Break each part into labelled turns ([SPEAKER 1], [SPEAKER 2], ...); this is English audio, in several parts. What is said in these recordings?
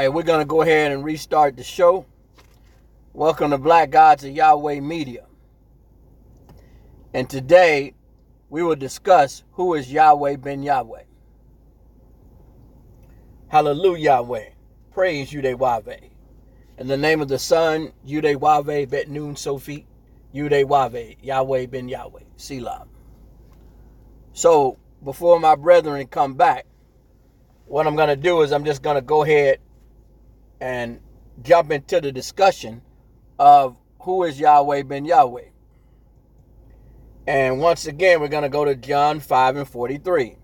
[SPEAKER 1] Hey, we're going to go ahead and restart the show. Welcome to Black Gods of Yahweh Media. And today, we will discuss who is Yahweh ben Yahweh. Hallelujah, Yahweh. Praise Yahweh. In the name of the Son, Yahweh bet noon Sophie, Yahweh, Yahweh ben Yahweh, Selah. So, before my brethren come back, what I'm going to do is I'm just going to go ahead and jump into the discussion of who is Yahweh ben Yahweh. And once again, we're going to go to John 5:43.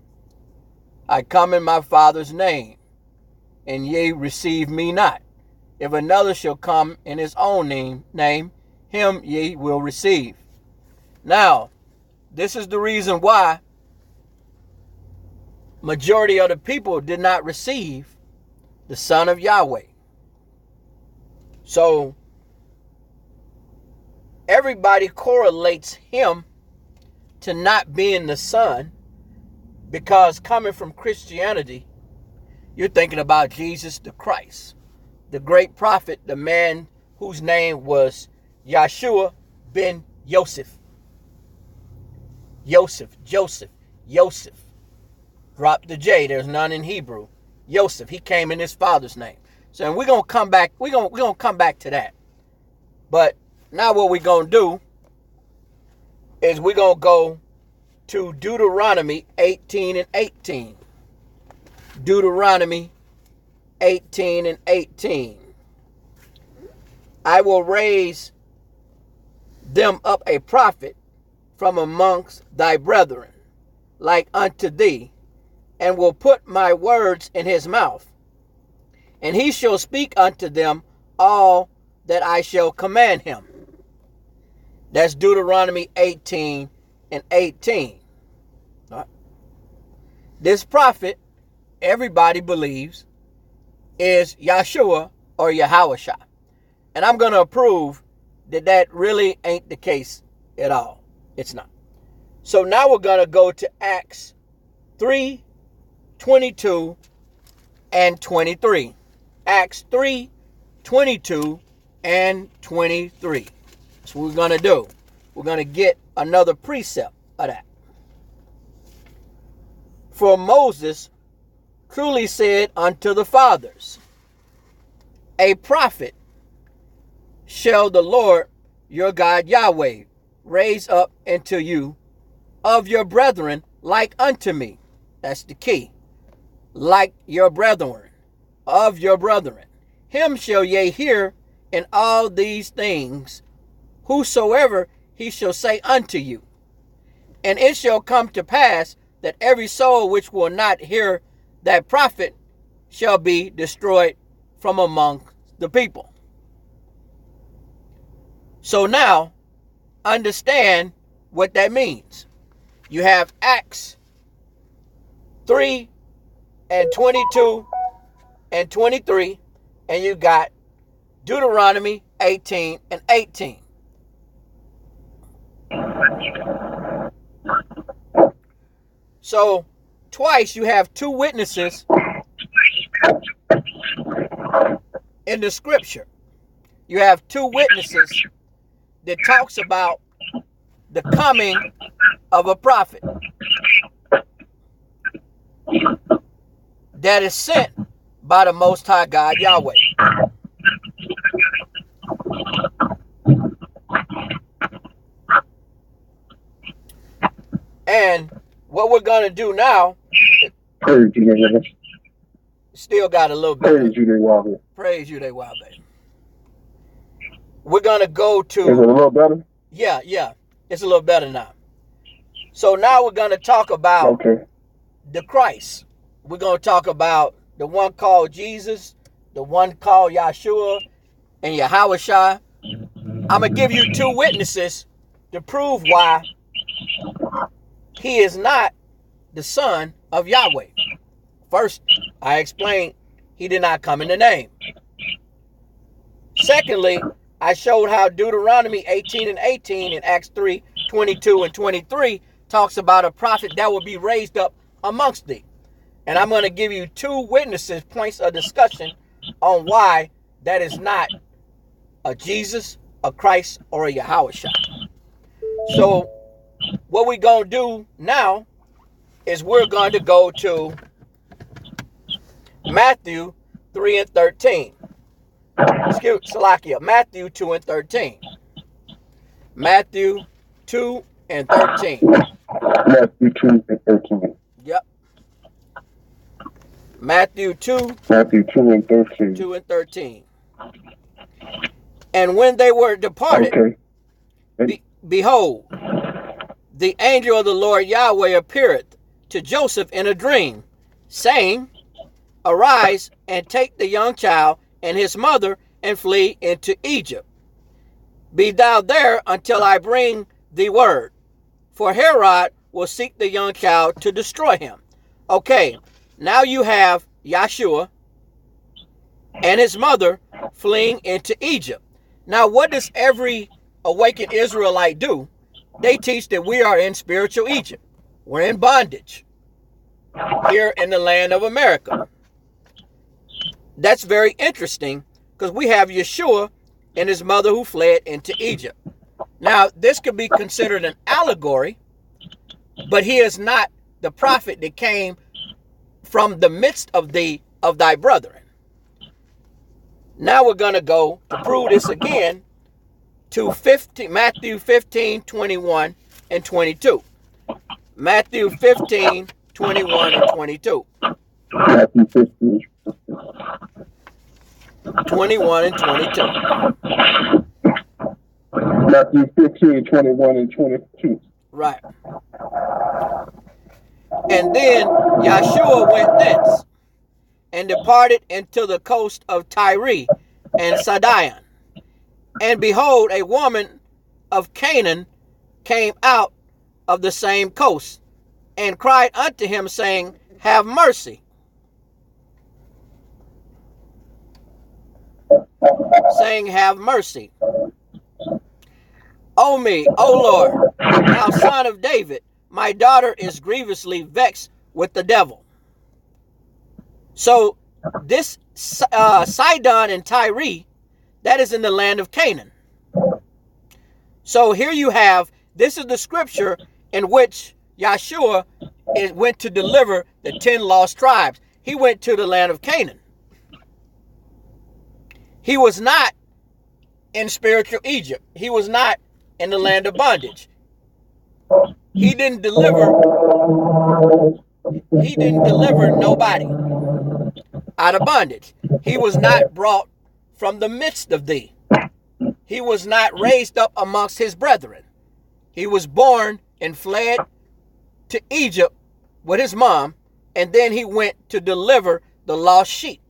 [SPEAKER 1] I come in my Father's name, and ye receive me not. If another shall come in his own name, him ye will receive. Now, this is the reason why majority of the people did not receive the Son of Yahweh. So, everybody correlates him to not being the Son, because coming from Christianity, you're thinking about Jesus the Christ, the great prophet, the man whose name was Yeshua ben Yosef. Joseph. Drop the J, there's none in Hebrew. Yosef, he came in his father's name. So we're going to come back, we're going to come back to that. But now what we're going to do is we're going to go to Deuteronomy 18:18. Deuteronomy 18:18. I will raise them up a prophet from amongst thy brethren, like unto thee, and will put my words in his mouth. And he shall speak unto them all that I shall command him. That's Deuteronomy 18:18. Right. This prophet, everybody believes, is Yeshua or Yahushua. And I'm going to prove that that really ain't the case at all. It's not. So now we're going to go to Acts 3:22 and 23. Acts 3:22 and 23. That's what we're going to do. We're going to get another precept of that. For Moses truly said unto the fathers, a prophet shall the Lord your God Yahweh raise up unto you of your brethren like unto me. That's the key. Like your brethren, of your brethren. Him shall ye hear in all these things, whosoever he shall say unto you. And it shall come to pass that every soul which will not hear that prophet shall be destroyed from among the people. So now, understand what that means. You have Acts 3:22 and 23, and you got Deuteronomy 18:18. So twice you have two witnesses in the scripture. You have two witnesses that talks about the coming of a prophet that is sent by the Most High God Yahweh. And what we're going to do now, still got a little bit. Praise Yahweh. We're going to go to... Is it a little better? Yeah. It's a little better now. So now we're going to talk about the Christ. We're going to talk about the one called Jesus, the one called Yeshua, and Yahushua. I'm going to give you two witnesses to prove why he is not the Son of Yahweh. First, I explained he did not come in the name. Secondly, I showed how Deuteronomy 18:18 and Acts 3:22 and 23 talks about a prophet that will be raised up amongst thee. And I'm going to give you two witnesses, points of discussion on why that is not a Jesus, a Christ, or a Yahweh. So what we're going to do now is we're going to go to Matthew 3 and 13. Salakia, Matthew 2 and 13. Matthew 2 and 13.
[SPEAKER 2] Matthew 2 and 13.
[SPEAKER 1] Yep. Matthew 2.
[SPEAKER 2] Matthew 2 and 13.
[SPEAKER 1] 2 and 13. And when they were departed, behold, the angel of the Lord Yahweh appeareth to Joseph in a dream, saying, Arise and take the young child and his mother and flee into Egypt. Be thou there until I bring thee word, for Herod will seek the young child to destroy him. Okay, now you have Yahshua and his mother fleeing into Egypt. Now, what does every awakened Israelite do? They teach that we are in spiritual Egypt. We're in bondage here in the land of America. That's very interesting because we have Yeshua and his mother who fled into Egypt. Now, this could be considered an allegory, but he is not the prophet that came from the midst of thy brethren. Now we're going to go to prove this again to Matthew 15, 21 and 22. Matthew 15, 21 and 22.
[SPEAKER 2] Matthew 15.
[SPEAKER 1] 21 and 22.
[SPEAKER 2] Matthew 15, 21 and 22.
[SPEAKER 1] Right. And then Yahshua went thence and departed into the coast of Tyre and Sidon. And behold, a woman of Canaan came out of the same coast and cried unto him, saying, Have mercy. Saying, Have mercy. O me, O Lord, thou son of David, my daughter is grievously vexed with the devil. So this Sidon and Tyre, that is in the land of Canaan. So here you have, this is the scripture in which Yahshua went to deliver the 10 lost tribes. He went to the land of Canaan. He was not in spiritual Egypt. He was not in the land of bondage. He didn't deliver nobody out of bondage. He was not brought from the midst of thee. He was not raised up amongst his brethren. He was born and fled to Egypt with his mom, and then he went to deliver the lost sheep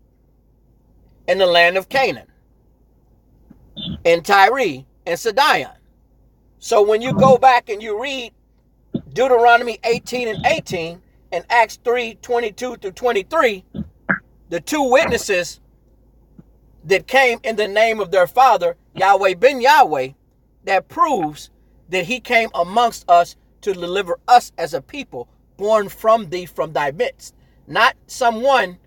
[SPEAKER 1] in the land of Canaan, in Tyre and Sidon. So when you go back and you read Deuteronomy 18 and 18 and Acts 3, 22 through 23, the two witnesses that came in the name of their father, Yahweh ben Yahweh, that proves that he came amongst us to deliver us as a people born from thee, from thy midst. Not someone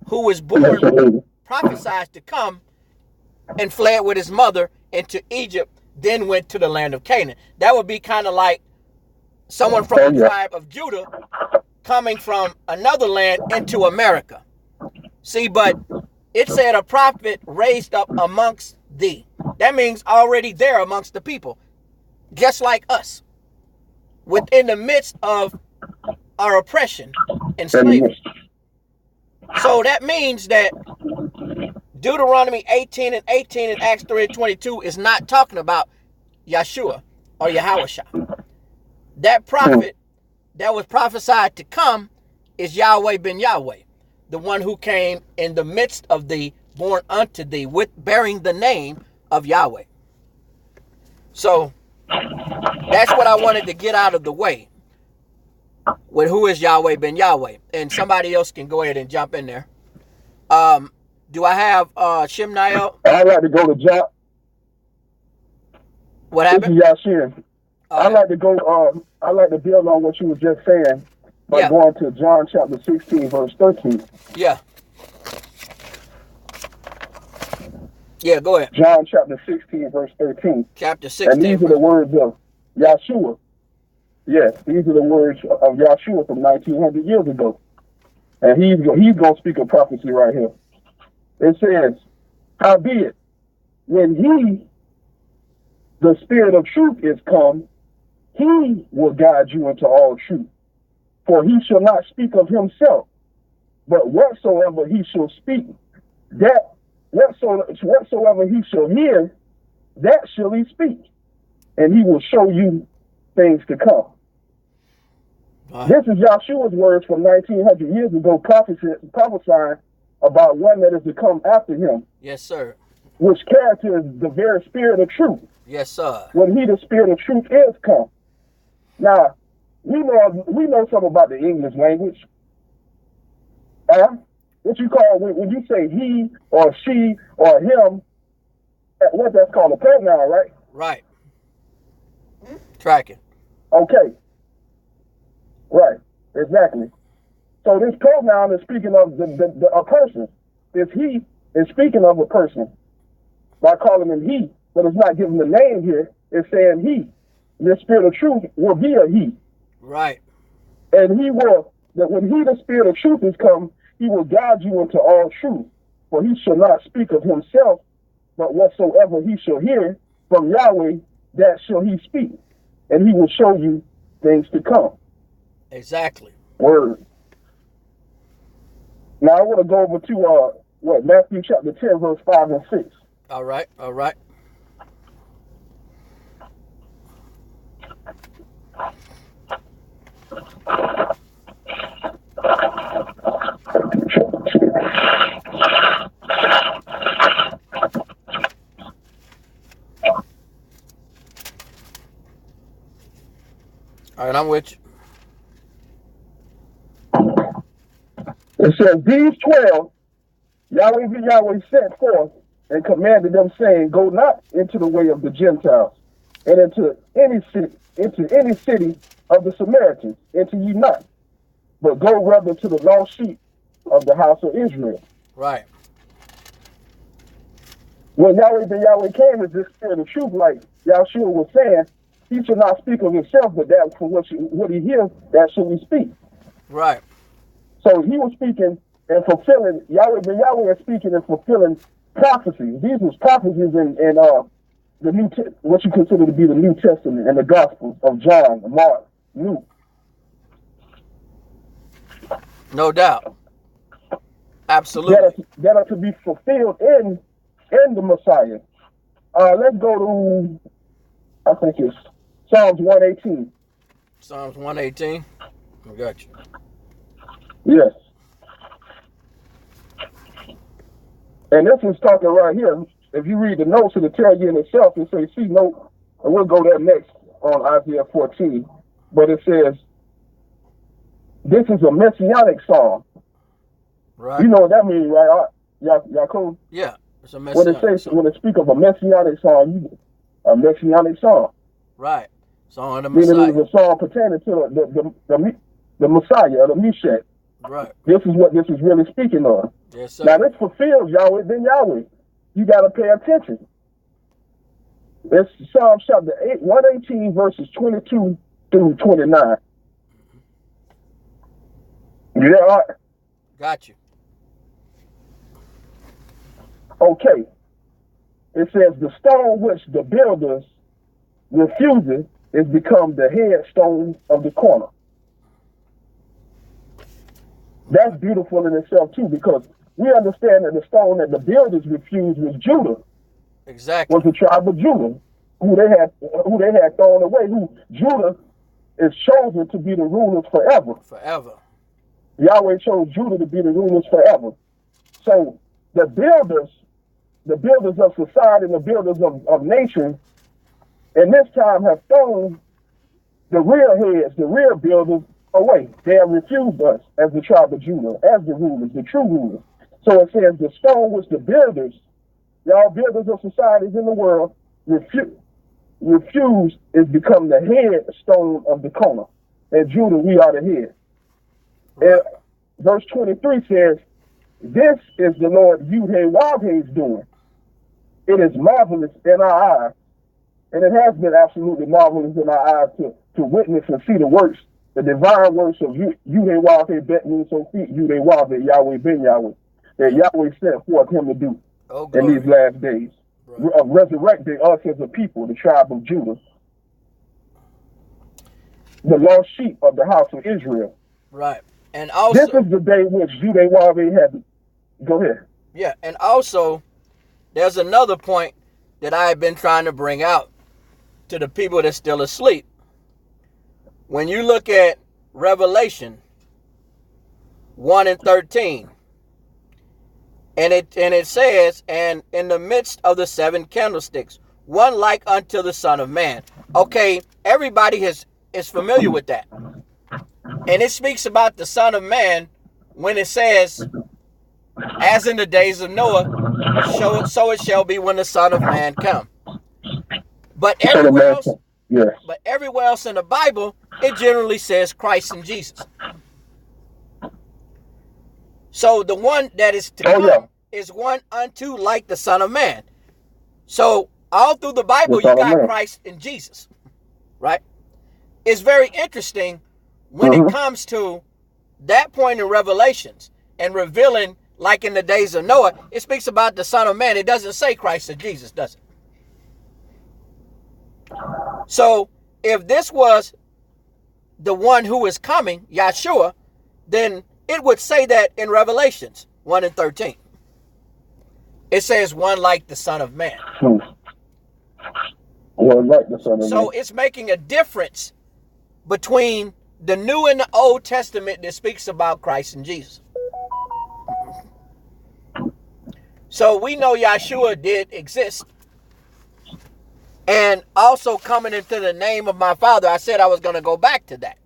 [SPEAKER 1] who was born, prophesied to come and fled with his mother into Egypt, then went to the land of Canaan. That would be kind of like someone from the tribe of Judah coming from another land into America. See, but it said a prophet raised up amongst thee. That means already there amongst the people, just like us, within the midst of our oppression and slavery. So that means that Deuteronomy 18 and 18 and Acts 3 and 22 is not talking about Yahshua or Yahweh. That prophet that was prophesied to come is Yahweh ben Yahweh, the one who came in the midst of thee, born unto thee, with bearing the name of Yahweh. So that's what I wanted to get out of the way with who is Yahweh ben Yahweh. And somebody else can go ahead and jump in there. Do I have Shimnael?
[SPEAKER 2] I'd like to go to John.
[SPEAKER 1] What happened?
[SPEAKER 2] This is Yashin. I'd like to go, I'd like to build on what you were just saying by going to John chapter 16, verse 13.
[SPEAKER 1] Yeah. Yeah, go ahead.
[SPEAKER 2] John chapter 16, verse 13.
[SPEAKER 1] Chapter 16.
[SPEAKER 2] And these are the words of Yahshua. Yes, these are the words of Yahshua from 1900 years ago. And he's going to speak a prophecy right here. It says, howbeit, when he, the Spirit of truth, is come, he will guide you into all truth. For he shall not speak of himself, but whatsoever he shall speak, that whatsoever he shall hear, that shall he speak. And he will show you things to come. This is Yahshua's words from 1900 years ago, prophesying about one that is to come after him.
[SPEAKER 1] Yes, sir.
[SPEAKER 2] Which character is the very Spirit of truth.
[SPEAKER 1] Yes, sir.
[SPEAKER 2] When he, the Spirit of truth, is come. Now, we know something about the English language. What you call, when you say he or she or him, what that's called a pronoun, right?
[SPEAKER 1] Right. Tracking.
[SPEAKER 2] Okay. Right. Exactly. So this pronoun is speaking of a person. If he is speaking of a person by calling him he, but it's not giving the name here, it's saying he. The Spirit of truth will be a he.
[SPEAKER 1] Right.
[SPEAKER 2] And he will, that when he, the Spirit of truth, is come, he will guide you into all truth. For he shall not speak of himself, but whatsoever he shall hear from Yahweh, that shall he speak. And he will show you things to come.
[SPEAKER 1] Exactly.
[SPEAKER 2] Word. Now I want to go over to Matthew chapter 10, verse 5 and 6.
[SPEAKER 1] All right. All right. All right, I'm with you.
[SPEAKER 2] It says, these 12, Yahweh sent forth and commanded them, saying, go not into the way of the Gentiles, and into any city of the Samaritans, enter ye not, but go rather to the lost sheep of the house of Israel.
[SPEAKER 1] Right.
[SPEAKER 2] When Yahweh came as this Spirit of truth, like Yahshua was saying, he should not speak of himself, but that for what he hears, that should he speak.
[SPEAKER 1] Right.
[SPEAKER 2] So he was speaking and fulfilling, Yahweh is speaking and fulfilling prophecies. These was prophecies in the what you consider to be the New Testament and the Gospels of John, Mark, Luke.
[SPEAKER 1] No doubt. Absolutely.
[SPEAKER 2] That are to be fulfilled in the Messiah. Let's go to, I think it's Psalms 118.
[SPEAKER 1] Psalms 118. I got you.
[SPEAKER 2] Yes. And this is talking right here. If you read the notes, it'll tell you in itself. It says, see note, and we'll go there next on Isaiah 14. But it says, this is a messianic psalm.
[SPEAKER 1] Right.
[SPEAKER 2] You know what that means, right, YAAKOV?
[SPEAKER 1] Yeah, it's a messianic
[SPEAKER 2] when it speak of a messianic psalm, a messianic psalm.
[SPEAKER 1] Right. Song of the Messiah.
[SPEAKER 2] Meaning it is a psalm pertaining to the Messiah, or the Meshach.
[SPEAKER 1] Right.
[SPEAKER 2] This is what this is really speaking of.
[SPEAKER 1] Yes, sir.
[SPEAKER 2] Now this fulfills Yahweh, then Yahweh. You got to pay attention. It's Psalm chapter 118, verses 22 through 29. You there, all right?
[SPEAKER 1] Got you.
[SPEAKER 2] Okay. It says, the stone which the builders refused is become the headstone of the corner. That's beautiful in itself too, because we understand that the stone that the builders refused was Judah.
[SPEAKER 1] Exactly.
[SPEAKER 2] Was the tribe of Judah, who they had thrown away, who Judah is chosen to be the rulers forever.
[SPEAKER 1] Forever.
[SPEAKER 2] Yahweh chose Judah to be the rulers forever. So the builders of society and the builders of nations in this time have thrown the real heads, the real builders away. They have refused us as the tribe of Judah, as the rulers, the true rulers. So it says the stone which the builders, y'all builders of societies in the world, refuse is become the headstone of the corner. And Judah, we are the head. And verse 23 says, this is the Lord YHWH's doing. it is marvelous in our eyes, and it has been absolutely marvelous in our eyes to witness and see the works, the divine works of YAAKOV bet me so feet, YAAKOV Yahweh ben Yahweh, that Yahweh sent forth him to do in these last days. Resurrecting us as a people, the tribe of Judah, the lost sheep of the house of Israel.
[SPEAKER 1] Right. And also,
[SPEAKER 2] this is the day which YAAKOV had. Go ahead.
[SPEAKER 1] Yeah, and also, there's another point that I have been trying to bring out to the people that's still asleep. When you look at Revelation 1 and 13, and it says, and in the midst of the 7 candlesticks, one like unto the Son of Man. Okay, everybody is familiar with that. And it speaks about the Son of Man when it says, as in the days of Noah, so it shall be when the Son of Man come. But everywhere else in the Bible, it generally says Christ and Jesus. So the one that is to come is one unto like the Son of Man. So all through the Bible, you got Christ and Jesus, right? It's very interesting when it comes to that point in Revelations and revealing, like in the days of Noah, it speaks about the Son of Man. It doesn't say Christ and Jesus, does it? So if this was the one who is coming, Yahshua, then it would say that in Revelations 1 and 13. It says one like the Son of Man.
[SPEAKER 2] One like the Son of Man.
[SPEAKER 1] So it's making a difference between the New and the Old Testament that speaks about Christ and Jesus. So we know Yahshua did exist. And also coming into the name of my Father, I said I was going to go back to that.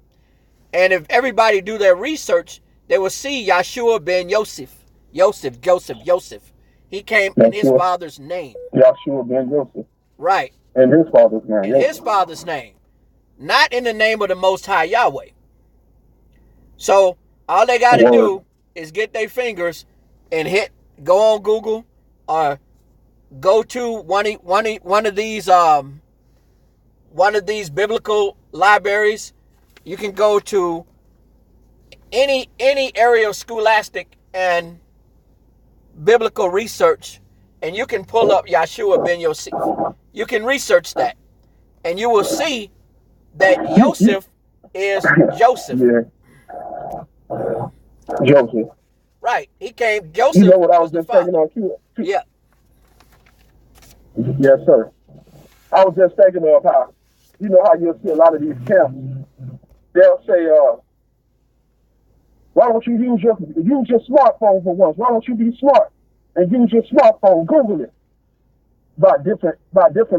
[SPEAKER 1] And if everybody do their research, they will see Yahshua ben Joseph. Joseph. He came in his father's name.
[SPEAKER 2] Yahshua ben Joseph.
[SPEAKER 1] Right.
[SPEAKER 2] In his father's name.
[SPEAKER 1] In his father's name. Not in the name of the Most High Yahweh. So all they got to do is get their fingers and go on Google or go to one of these biblical libraries. You can go to any area of scholastic and biblical research, and you can pull up Yahshua ben Yosef. You can research that, and you will see that Joseph is Joseph.
[SPEAKER 2] Yeah. Joseph.
[SPEAKER 1] Right. He came. Joseph.
[SPEAKER 2] You know what I was just thinking on too?
[SPEAKER 1] Yeah.
[SPEAKER 2] Yes, sir. I was just thinking of how, you know how you'll see a lot of these camps. They'll say, why don't you use your smartphone for once? Why don't you be smart and use your smartphone? Google it. By different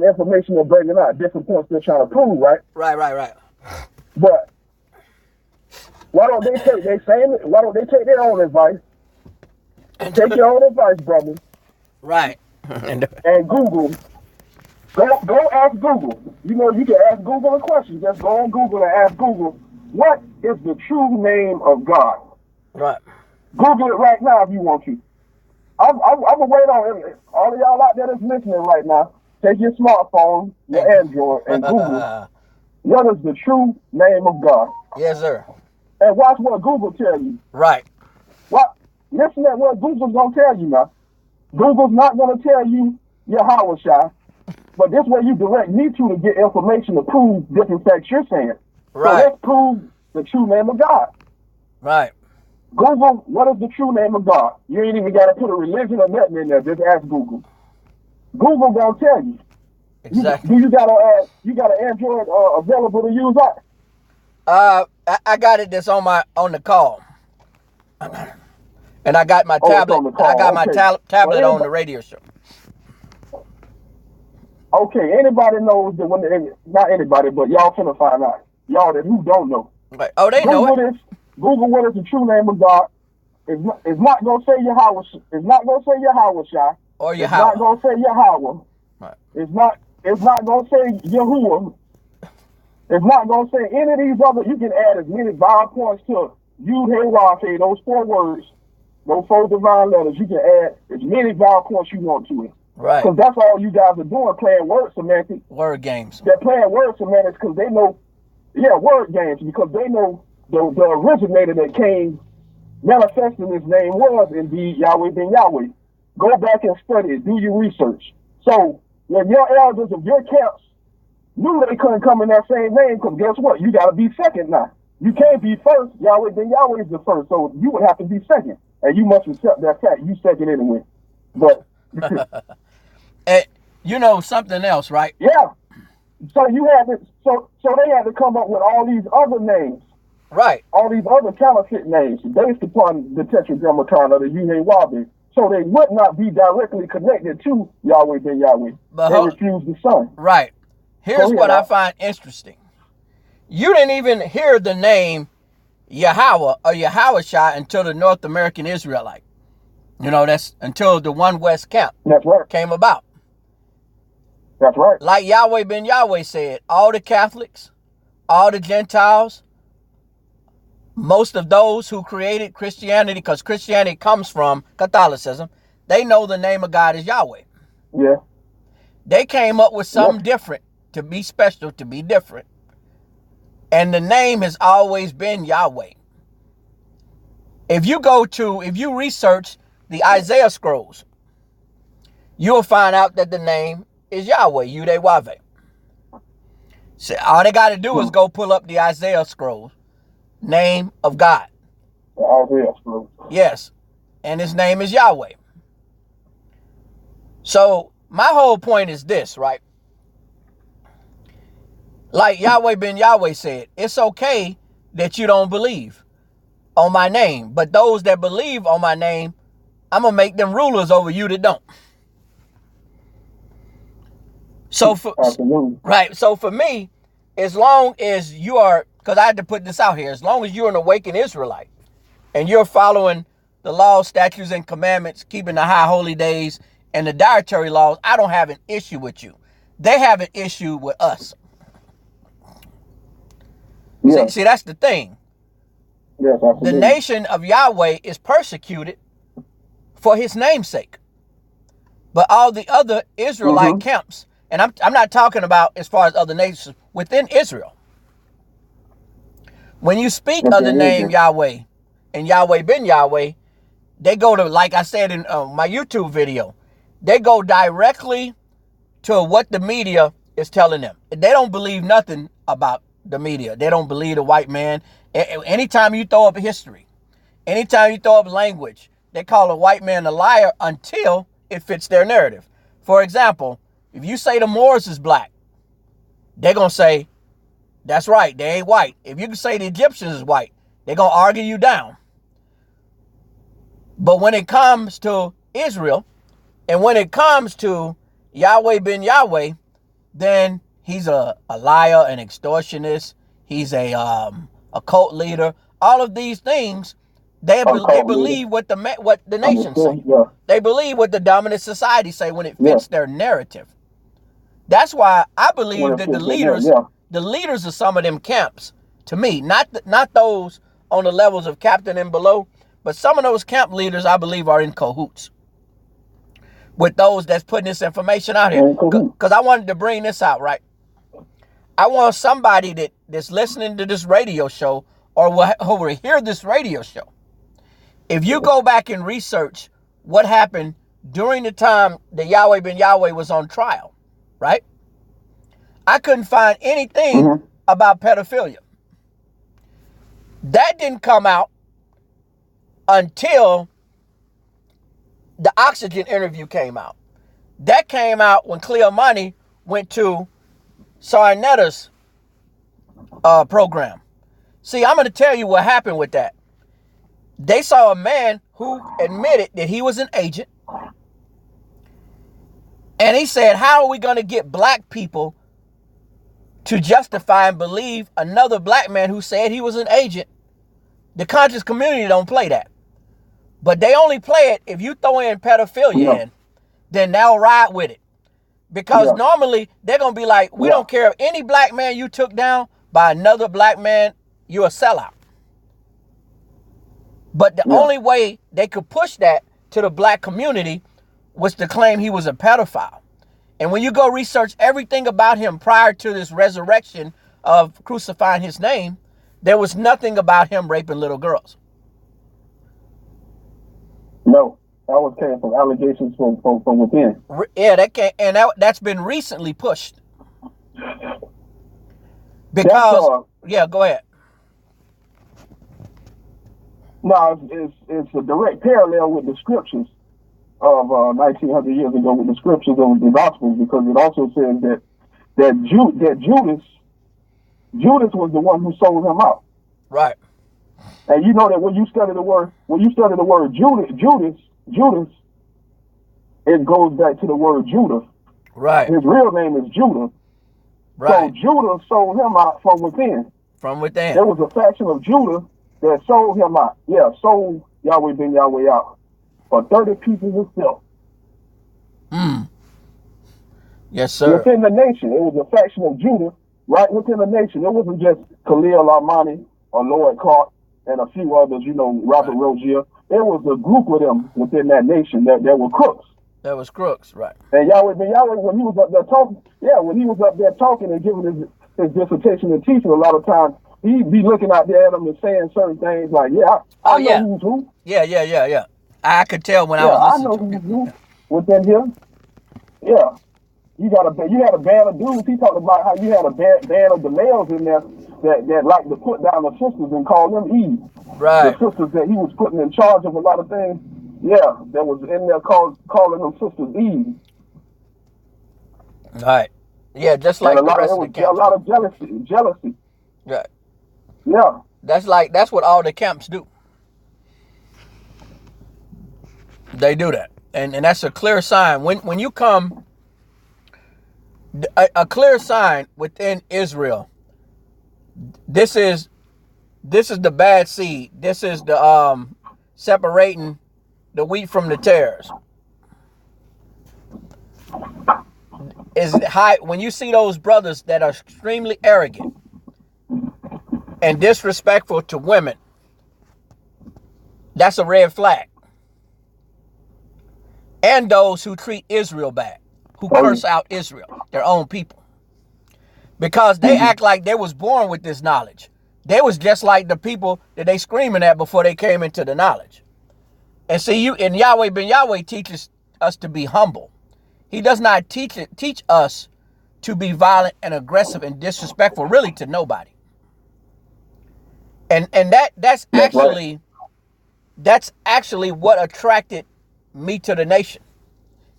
[SPEAKER 2] information they're bringing out, different points they're trying to prove, right?
[SPEAKER 1] Right.
[SPEAKER 2] But why don't they take their own advice? Take your own advice, brother.
[SPEAKER 1] Right.
[SPEAKER 2] And Google. Go ask Google. You know, you can ask Google a question. Just go on Google and ask Google, what is the true name of God?
[SPEAKER 1] Right.
[SPEAKER 2] Google it right now if you want to. I'm gonna wait on it. All of y'all out there that's listening right now, take your smartphone, your Android, and Google what is the true name of God.
[SPEAKER 1] Yes, sir.
[SPEAKER 2] And watch what Google tell you.
[SPEAKER 1] Right.
[SPEAKER 2] Listen at what Google's gonna tell you now. Google's not gonna tell you Yahweh Shai, but this way you direct me to get information to prove different facts you're saying.
[SPEAKER 1] Right.
[SPEAKER 2] So let's prove the true name of God.
[SPEAKER 1] Right.
[SPEAKER 2] Google, what is the true name of God? You ain't even got to put a religion or nothing in there. Just ask Google. Google gonna tell you.
[SPEAKER 1] Exactly.
[SPEAKER 2] You got an Android available to use that?
[SPEAKER 1] I got it. That's on the call, and I got my tablet. I got my tablet on the radio show.
[SPEAKER 2] Okay, anybody knows that not anybody, but y'all finna find out. Y'all that who don't know.
[SPEAKER 1] Right. Oh, they know it.
[SPEAKER 2] Google what is the true name of God. It's not gonna say Yahweh. It's not gonna say Yahweh Shai.
[SPEAKER 1] Or Yahweh.
[SPEAKER 2] It's not gonna say Yahweh.
[SPEAKER 1] Right.
[SPEAKER 2] It's not gonna say Yahuwah. It's not gonna say any of these other. You can add as many vowel points to Yud Hey Vav those 4 words, those 4 divine letters. You can add as many vowel points you want to it.
[SPEAKER 1] Right.
[SPEAKER 2] Because that's all you guys are doing, playing word semantics.
[SPEAKER 1] Word games.
[SPEAKER 2] They're playing word semantics because they know, word games, because they know the originator that came manifesting his name was indeed Yahweh ben Yahweh. Go back and study it. Do your research. So when your elders of your camps knew they couldn't come in that same name, because guess what? You got to be second now. You can't be first. Yahweh ben Yahweh is the first. So you would have to be second. And you must accept that fact. You second anyway. But
[SPEAKER 1] and you know something else, right?
[SPEAKER 2] Yeah. So you had to, so they had to come up with all these other names.
[SPEAKER 1] Right.
[SPEAKER 2] All these other counterfeit names based upon the Tetragrammaton or the Yahweh, so they would not be directly connected to Yahweh ben Yahweh.
[SPEAKER 1] But
[SPEAKER 2] they refused the Son.
[SPEAKER 1] Right. Here's what I find interesting. You didn't even hear the name Yahweh or Yahushua until the North American Israelite. You know, that's until the One West camp came about.
[SPEAKER 2] That's right.
[SPEAKER 1] Like Yahweh ben Yahweh said, all the Catholics, all the Gentiles, most of those who created Christianity, because Christianity comes from Catholicism, they know the name of God is Yahweh.
[SPEAKER 2] Yeah.
[SPEAKER 1] They came up with something different, to be special, to be different. And the name has always been Yahweh. If you research the Isaiah scrolls, you'll find out that the name is Yahweh, Yudewave. So all they got to do is go pull up the Isaiah scrolls. Name of God.
[SPEAKER 2] The Isaiah scrolls.
[SPEAKER 1] Yes. And his name is Yahweh. So my whole point is this, right? Like Yahweh ben Yahweh said, it's okay that you don't believe on my name. But those that believe on my name, I'm going to make them rulers over you that don't. So for, right. So for me, as long as you are, because I had to put this out here, as long as you're an awakened Israelite and you're following the laws, statutes, and commandments, keeping the high holy days and the dietary laws, I don't have an issue with you. They have an issue with us.
[SPEAKER 2] Yeah.
[SPEAKER 1] See, that's the thing.
[SPEAKER 2] Yes,
[SPEAKER 1] the nation of Yahweh is persecuted for his namesake. But all the other Israelite camps, and I'm not talking about as far as other nations, within Israel. When you speak of the name Yahweh and Yahweh ben Yahweh, they go to, like I said in my YouTube video, they go directly to what the media is telling them. They don't believe nothing about the media. They don't believe the white man. Anytime you throw up history, anytime you throw up language, they call a white man a liar until it fits their narrative. For example, if you say the Moors is black, they're going to say, that's right, they ain't white. If you can say the Egyptians is white, they're going to argue you down. But when it comes to Israel, and when it comes to Yahweh ben Yahweh, then he's a liar, an extortionist. He's a cult leader. All of these things, they believe what the nations say.
[SPEAKER 2] Yeah.
[SPEAKER 1] They believe what the dominant society say when it fits their narrative. That's why I believe that the leaders of some of them camps, to me, not those on the levels of captain and below, but some of those camp leaders I believe are in cahoots with those that's putting this information out here. Because I wanted to bring this out, right? I want somebody that's listening to this radio show or who will hear this radio show. If you go back and research what happened during the time that Yahweh ben Yahweh was on trial, right? I couldn't find anything about pedophilia. That didn't come out until the Oxygen interview came out. That came out when Cleomani went to Sarnetta's program. See, I'm going to tell you what happened with that. They saw a man who admitted that he was an agent. And he said, how are we going to get black people to justify and believe another black man who said he was an agent? The conscious community don't play that. But they only play it if you throw in pedophilia in, then they'll ride with it. Because normally they're going to be like, we don't care if any black man you took down by another black man, you're a sellout. But the only way they could push that to the black community was to claim he was a pedophile. And when you go research everything about him prior to this resurrection of crucifying his name, there was nothing about him raping little girls.
[SPEAKER 2] No, that was came from allegations from within.
[SPEAKER 1] Yeah, that's been recently pushed. Because, yeah, go ahead.
[SPEAKER 2] No, it's a direct parallel with the scriptures of 1900 years ago, with the scriptures of the Gospels, because it also says that Judas was the one who sold him out.
[SPEAKER 1] Right.
[SPEAKER 2] And you know that when you study the word Judas, it goes back to the word Judah.
[SPEAKER 1] Right.
[SPEAKER 2] His real name is Judah.
[SPEAKER 1] Right.
[SPEAKER 2] So Judah sold him out from within.
[SPEAKER 1] From within.
[SPEAKER 2] There was a faction of Judah that sold him out. Yeah, sold Yahweh ben Yahweh out for 30 pieces of silk.
[SPEAKER 1] Yes, sir.
[SPEAKER 2] Within the nation, it was a faction of Judah right within the nation. It wasn't just Khalil Armani or Lloyd Clark and a few others, Robert Rozier. There was a group of them within that nation that were crooks.
[SPEAKER 1] That was crooks, right.
[SPEAKER 2] And Yahweh ben Yahweh, when he was up there talking, and giving his dissertation and teaching, a lot of times he'd be looking out there at them and saying certain things like, I know who's who.
[SPEAKER 1] Yeah. I could tell when I was listening.
[SPEAKER 2] I know who's who within here. Yeah. You had a band of dudes. He talked about how you had a band of the males in there that like to put down the sisters and call them Eve.
[SPEAKER 1] Right.
[SPEAKER 2] The sisters that he was putting in charge of a lot of things. Yeah, that was in there calling them sisters Eve.
[SPEAKER 1] Right. Yeah, just like the rest of the camps.
[SPEAKER 2] A lot of jealousy.
[SPEAKER 1] Right.
[SPEAKER 2] Yeah.
[SPEAKER 1] That's what all the camps do. They do that. And that's a clear sign. When you come, a clear sign within Israel, this is the bad seed. This is the separating the wheat from the tares. Is high when you see those brothers that are extremely arrogant and disrespectful to women. That's a red flag. And those who treat Israel bad, who curse out Israel, their own people. Because they act like they was born with this knowledge. They was just like the people that they screaming at before they came into the knowledge. And see, Yahweh ben Yahweh teaches us to be humble. He does not teach us to be violent and aggressive and disrespectful, really, to nobody. And that's actually what attracted me to the nation,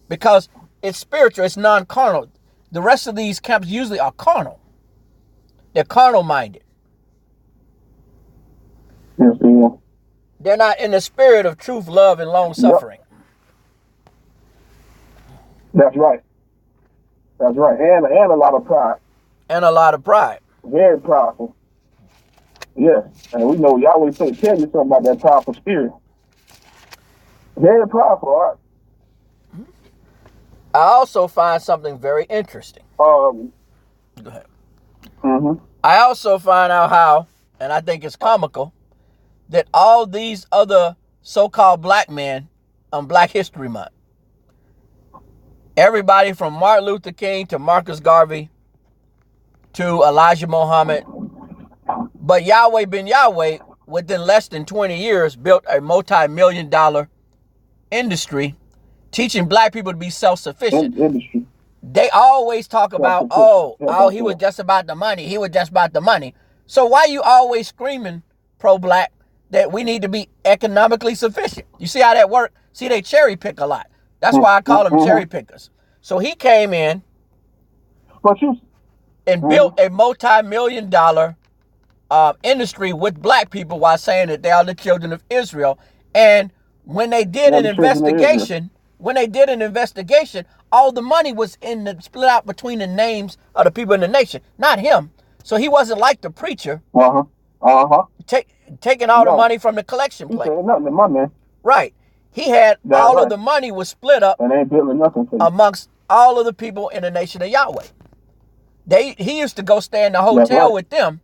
[SPEAKER 1] because it's spiritual, it's non-carnal. The rest of these camps usually are carnal. They're carnal-minded.
[SPEAKER 2] Yes, they are.
[SPEAKER 1] They're not in the spirit of truth, love, and long-suffering.
[SPEAKER 2] Yep. That's right. That's right. And a lot of pride.
[SPEAKER 1] And a lot of pride.
[SPEAKER 2] Very powerful. Yeah. And we know Yahweh tell you something about that powerful spirit. Very powerful, all right?
[SPEAKER 1] I also find something very interesting.
[SPEAKER 2] Go
[SPEAKER 1] ahead.
[SPEAKER 2] Mm-hmm.
[SPEAKER 1] I also find out how, and I think it's comical, that all these other so-called black men on Black History Month, everybody from Martin Luther King to Marcus Garvey to Elijah Muhammad, but Yahweh ben Yahweh, within less than 20 years, built a multi-million-dollar industry teaching black people to be self-sufficient.
[SPEAKER 2] Industry.
[SPEAKER 1] They always talk about, he was just about the money. He was just about the money. So why you always screaming pro-black that we need to be economically sufficient? You see how that works? See, they cherry pick a lot. That's why I call them cherry pickers. So he came in and built a multi-million-dollar industry with black people while saying that they are the children of Israel. And when they did an investigation, all the money was split out between the names of the people in the nation, not him. So he wasn't like the preacher, taking all the money from the collection plate.
[SPEAKER 2] Nothing to my man.
[SPEAKER 1] Right. He had all of the money was split up
[SPEAKER 2] and ain't building nothing for you.
[SPEAKER 1] Amongst all of the people in the nation of Yahweh. He used to go stay in the hotel with them,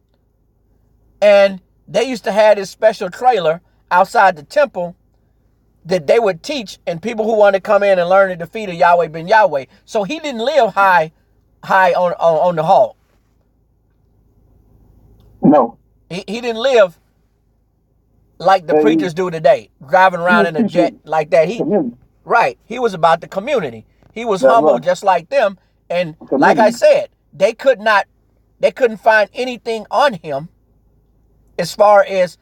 [SPEAKER 1] and they used to have this special trailer outside the temple that they would teach, and people who wanted to come in and learn the defeat of Yahweh ben Yahweh. So he didn't live high on the hog.
[SPEAKER 2] No.
[SPEAKER 1] He didn't live like the preachers do today, driving around in a jet like that. He was about the community. He was humble just like them. And like I said, they couldn't find anything on him as far as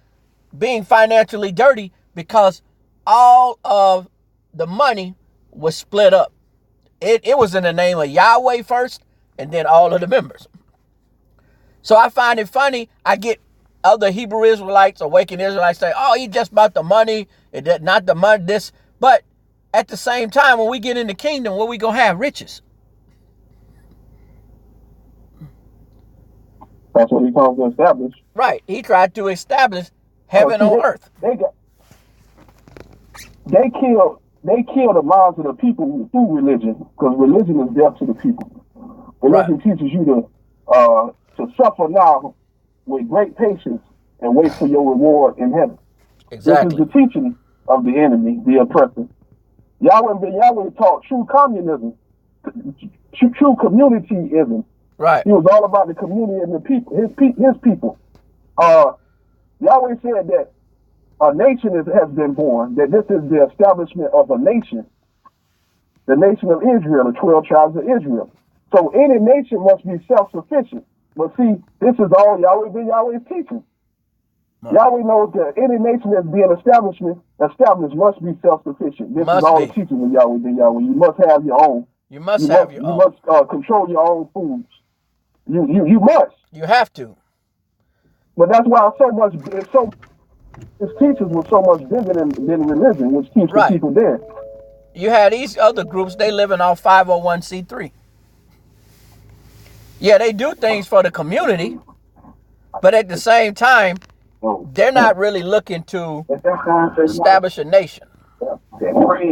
[SPEAKER 1] being financially dirty, because all of the money was split up. It was in the name of Yahweh first, and then all of the members. So I find it funny. I get other Hebrew Israelites, awakened Israelites say, oh, he just about the money, not the money, this. But at the same time, when we get in the kingdom, what we going to have? Riches.
[SPEAKER 2] That's what he calls to establish.
[SPEAKER 1] Right. He tried to establish heaven on earth.
[SPEAKER 2] They kill the minds of the people through religion, because religion is death to the people. Religion teaches you to suffer now with great patience and wait for your reward in heaven.
[SPEAKER 1] Exactly.
[SPEAKER 2] This is the teaching of the enemy, the oppressor. Yahweh taught true communism, true communityism.
[SPEAKER 1] Right.
[SPEAKER 2] He was all about the community and the people, his people. Yahweh said that a nation has been born, that this is the establishment of a nation, the nation of Israel, the 12 tribes of Israel. So any nation must be self-sufficient. But see, this is all Yahweh ben Yahweh's teaching. Yahweh knows that any nation that's being established must be self-sufficient. This is all the teaching of Yahweh ben Yahweh. You must have your own.
[SPEAKER 1] You must have your own.
[SPEAKER 2] You must control your own foods. You must.
[SPEAKER 1] You have to.
[SPEAKER 2] But that's why his teachings were so much bigger than religion, which keeps the people there.
[SPEAKER 1] You had these other groups, they living off 501c3. Yeah, they do things for the community, but at the same time, they're not really looking to establish a nation.
[SPEAKER 2] You want to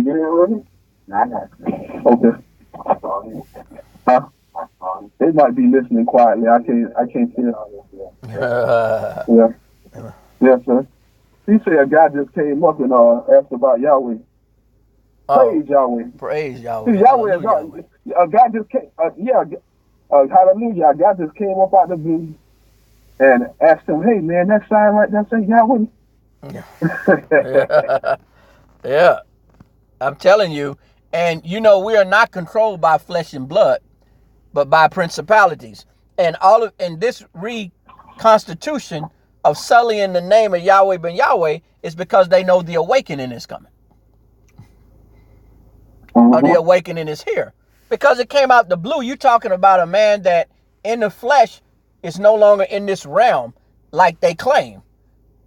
[SPEAKER 2] get in already? Okay. Huh? They might be listening quietly. I can't see it. Yeah, sir. He said a guy just came up and asked about Yahweh. Praise Yahweh.
[SPEAKER 1] Praise Yahweh.
[SPEAKER 2] See, Yahweh is a guy just came. Hallelujah. A guy just came up out the blue and asked him, "Hey man, that sign right there say Yahweh."
[SPEAKER 1] Yeah. I'm telling you. And you know, we are not controlled by flesh and blood, but by principalities. And this reconstitution of sullying the name of Yahweh ben Yahweh is because they know the awakening is coming. Or the awakening is here. Because it came out the blue. You're talking about a man that in the flesh is no longer in this realm like they claim.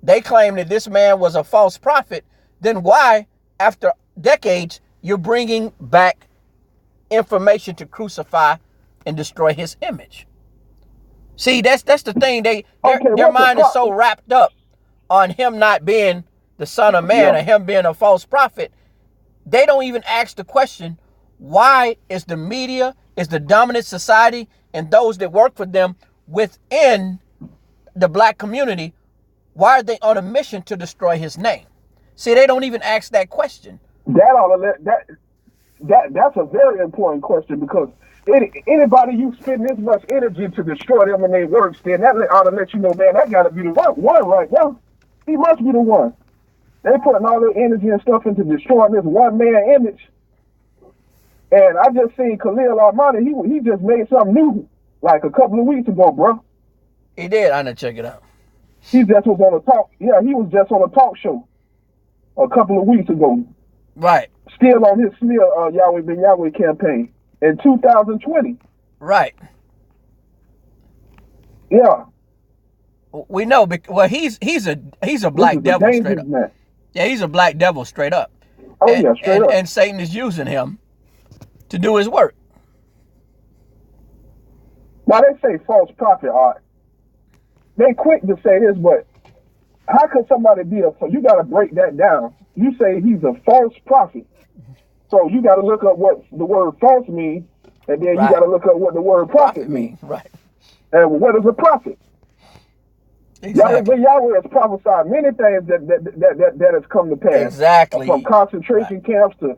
[SPEAKER 1] They claim that this man was a false prophet. Then why, after decades, you're bringing back information to crucify and destroy his image? See, that's the thing. Their mind is so wrapped up on him not being the Son of Man or him being a false prophet. They don't even ask the question, why is the media, is the dominant society, and those that work for them within the black community, why are they on a mission to destroy his name? See, they don't even ask that question.
[SPEAKER 2] That's a very important question, because anybody you spend this much energy to destroy them and their works, then that ought to let you know, man, that got to be the one right now. He must be the one. They putting all their energy and stuff into destroying this one man image. And I just seen Khalil Armani, he just made something new like a couple of weeks ago, bro.
[SPEAKER 1] He did. I didn't check it out.
[SPEAKER 2] He just was on a talk. Yeah, he was just on a talk show a couple of weeks ago.
[SPEAKER 1] Right.
[SPEAKER 2] Still on his smear Yahweh ben Yahweh campaign in 2020.
[SPEAKER 1] Right.
[SPEAKER 2] Yeah.
[SPEAKER 1] We know. Well, he's a black devil straight up. Man. Yeah, he's a black devil straight up.
[SPEAKER 2] Oh yeah, straight up.
[SPEAKER 1] And Satan is using him to do his work.
[SPEAKER 2] Now they say false prophet, Art. They quick to say this, but how could somebody be you got to break that down. You say he's a false prophet. So you got to look up what the word false means, and then you got to look up what the word prophet means.
[SPEAKER 1] Right.
[SPEAKER 2] And what is a prophet?
[SPEAKER 1] Exactly.
[SPEAKER 2] Yahweh has prophesied many things that has come to pass.
[SPEAKER 1] Exactly.
[SPEAKER 2] From concentration camps to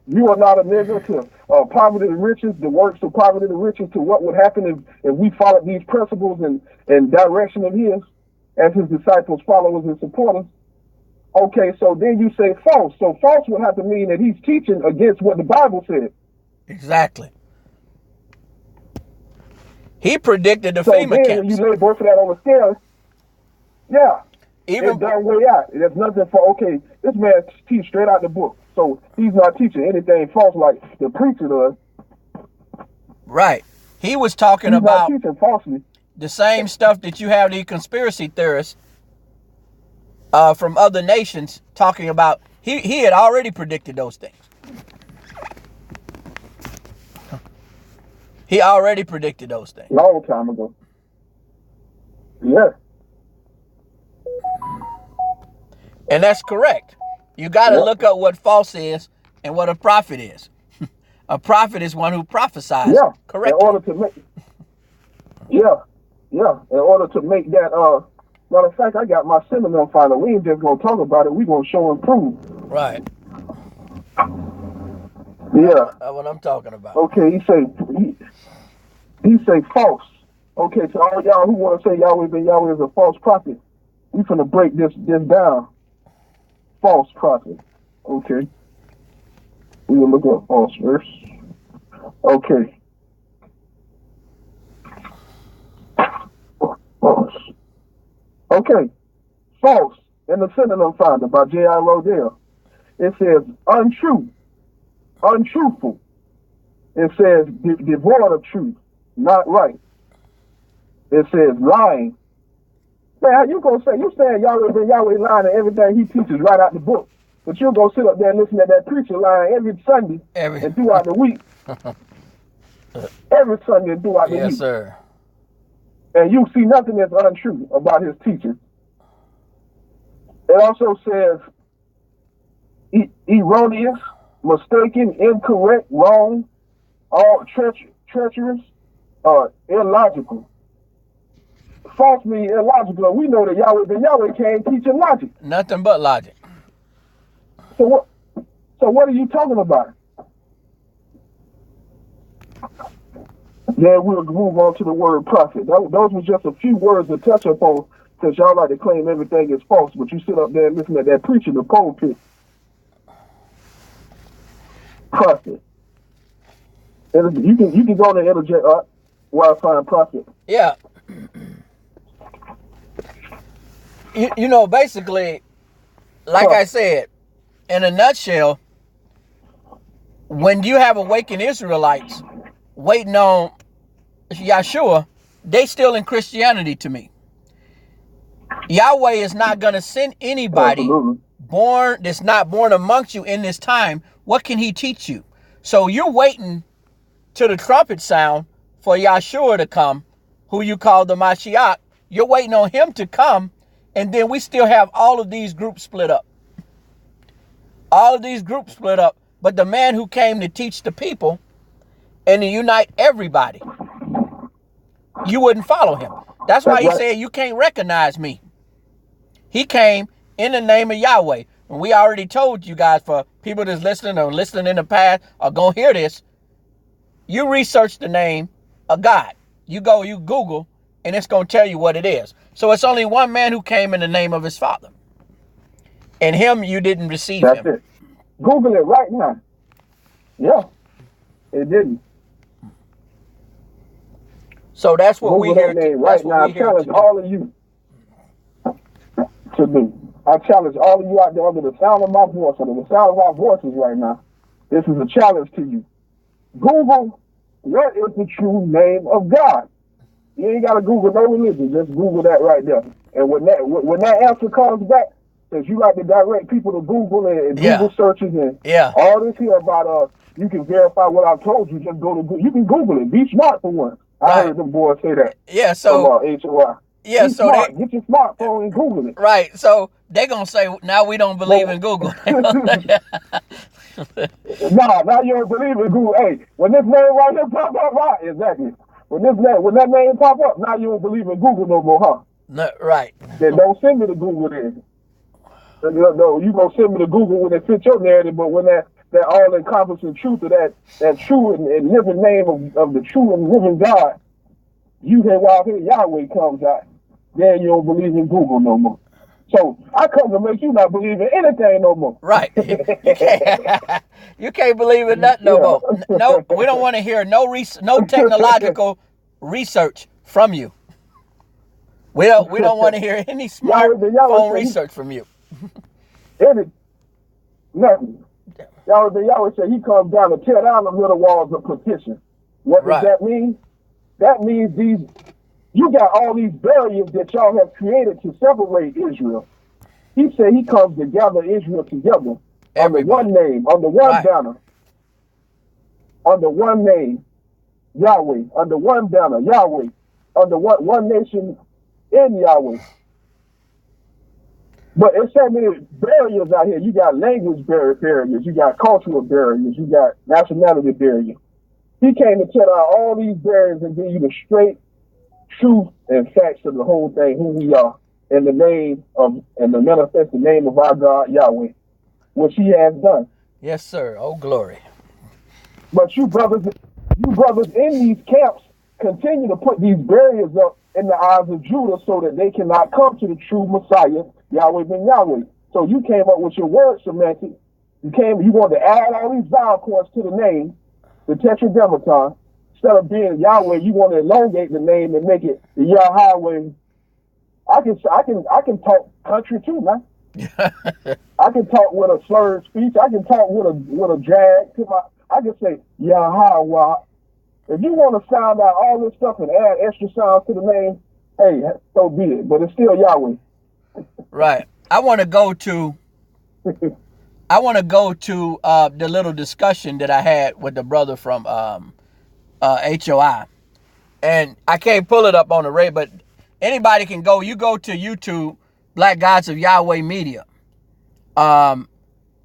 [SPEAKER 2] you are not a nigger to poverty and riches, the works of poverty and riches, to what would happen if we followed these principles and direction of his as his disciples, followers, and supporters. Okay, so then you say false. So false would have to mean that he's teaching against what the Bible said.
[SPEAKER 1] Exactly. He predicted the
[SPEAKER 2] so
[SPEAKER 1] FEMA
[SPEAKER 2] then
[SPEAKER 1] camps.
[SPEAKER 2] When you lay both of that on the scale, yeah, it's done way out. There's nothing for, okay, this man teach straight out the book. So he's not teaching anything false like the preacher does.
[SPEAKER 1] Right. He was talking
[SPEAKER 2] he's
[SPEAKER 1] about
[SPEAKER 2] not teaching falsely.
[SPEAKER 1] The same stuff that you have the conspiracy theorists from other nations talking about. He had already predicted those things. He already predicted those things.
[SPEAKER 2] Long time ago. Yeah.
[SPEAKER 1] And that's correct. You got to look up what false is and what a prophet is. A prophet is one who prophesies correctly.
[SPEAKER 2] In order to make, in order to make that, matter of fact, I got my seminar final. We ain't just going to talk about it. We going to show and prove.
[SPEAKER 1] Right.
[SPEAKER 2] Yeah.
[SPEAKER 1] That's what I'm talking about.
[SPEAKER 2] Okay, he say false. Okay, so all y'all who want to say Yahweh is a false prophet, we finna break this down. False prophet. Okay. We will look up false verse. Okay. False. Okay. False in the synonym finder by J.I. Rodale. It says untrue, untruthful. It says devoid of truth, not right. It says lying. Man, how you gonna say, you saying Yahweh lying and everything he teaches right out the book, but you'll go sit up there and listen to that preacher lying every Sunday and throughout the week. Every Sunday and throughout the week.
[SPEAKER 1] Yes, sir.
[SPEAKER 2] And you see nothing that's untrue about his teaching. It also says erroneous, mistaken, incorrect, wrong, all treacherous, illogical. False means illogical. We know that Yahweh can't teach in logic.
[SPEAKER 1] Nothing but logic.
[SPEAKER 2] So what are you talking about? Then we'll move on to the word prophet. Those were just a few words to touch upon, because y'all like to claim everything is false, but you sit up there and listen to that preacher in the pulpit. Prophet. You can go on and interject while I find prophet.
[SPEAKER 1] Yeah. You know, basically, like I said, in a nutshell, when you have awakened Israelites waiting on Yahshua, they still in Christianity to me. Yahweh is not going to send anybody that's not born amongst you in this time. What can he teach you? So you're waiting to the trumpet sound for Yahshua to come, who you call the Mashiach. You're waiting on him to come, and then we still have all of these groups split up. All of these groups split up, but the man who came to teach the people and to unite everybody, you wouldn't follow him. That's why he said you can't recognize me. He came in the name of Yahweh. And we already told you guys, for people that's listening or listening in the past or gonna hear this, you research the name of God. You Google, and it's gonna tell you what it is. So it's only one man who came in the name of his Father. And him, you didn't receive him.
[SPEAKER 2] That's it. Google it right now. Yeah, it didn't.
[SPEAKER 1] So that's what we hear
[SPEAKER 2] right now. I challenge all of you to do. I challenge all of you out there under the sound of my voice, under the sound of our voices right now. This is a challenge to you. Google, what is the true name of God? You ain't got to Google no religion. Just Google that right there. And when that answer comes back, because you like to direct people to Google and Google searches and all this here about you can verify what I've told you. Just go to Google. You can Google it. Be smart for once. I heard them boys say that.
[SPEAKER 1] Yeah, so
[SPEAKER 2] HOI.
[SPEAKER 1] Yeah, so
[SPEAKER 2] get your smartphone and Google it.
[SPEAKER 1] Right. So they're gonna say now we don't believe in Google.
[SPEAKER 2] Now you don't believe in Google. Hey, when this name right here pop up, right? Exactly. When that name pop up, now you don't believe in Google no more, huh?
[SPEAKER 1] No, right.
[SPEAKER 2] Then don't send me to Google then. No, you gonna send me to Google when it fits your narrative, but when that all-encompassing truth of that true and living name of the true and living God, Yahweh comes out, then you don't believe in Google no more. So I come to make you not believe in anything no more.
[SPEAKER 1] Right. You can't believe in nothing no more. No, we don't want to hear no technological research from you. We don't want to hear any smartphone research from you.
[SPEAKER 2] Nothing. Yahweh said he comes down to tear down the middle walls of petition. What does that mean? That means you got all these barriers that y'all have created to separate Israel. He said he comes to gather Israel together under one name, under one banner, under one name, Yahweh, under one banner, Yahweh, under one nation in Yahweh. But there's so many barriers out here. You got language barriers, you got cultural barriers, you got nationality barriers. He came to tear down all these barriers and give you the straight truth and facts of the whole thing, who we are, in the name of, and the manifested name of our God, Yahweh, which he has done.
[SPEAKER 1] Yes, sir. Oh, glory.
[SPEAKER 2] But you brothers in these camps continue to put these barriers up in the eyes of Judah so that they cannot come to the true Messiah, Yahweh ben Yahweh. So you came up with your word semantic. You wanted to add all these vowel points to the name, the tetragrammaton. Instead of being Yahweh, you want to elongate the name and make it the Yahweh. I can talk country too, man. I can talk with a slurred speech. I can talk with a drag to my. I can say Yahweh. If you want to sound out all this stuff and add extra sounds to the name, hey, so be it. But it's still Yahweh.
[SPEAKER 1] Right. I want to go to the little discussion that I had with the brother from HOI, and I can't pull it up on the radio, but anybody can go. You go to YouTube, Black Gods of Yahweh Media.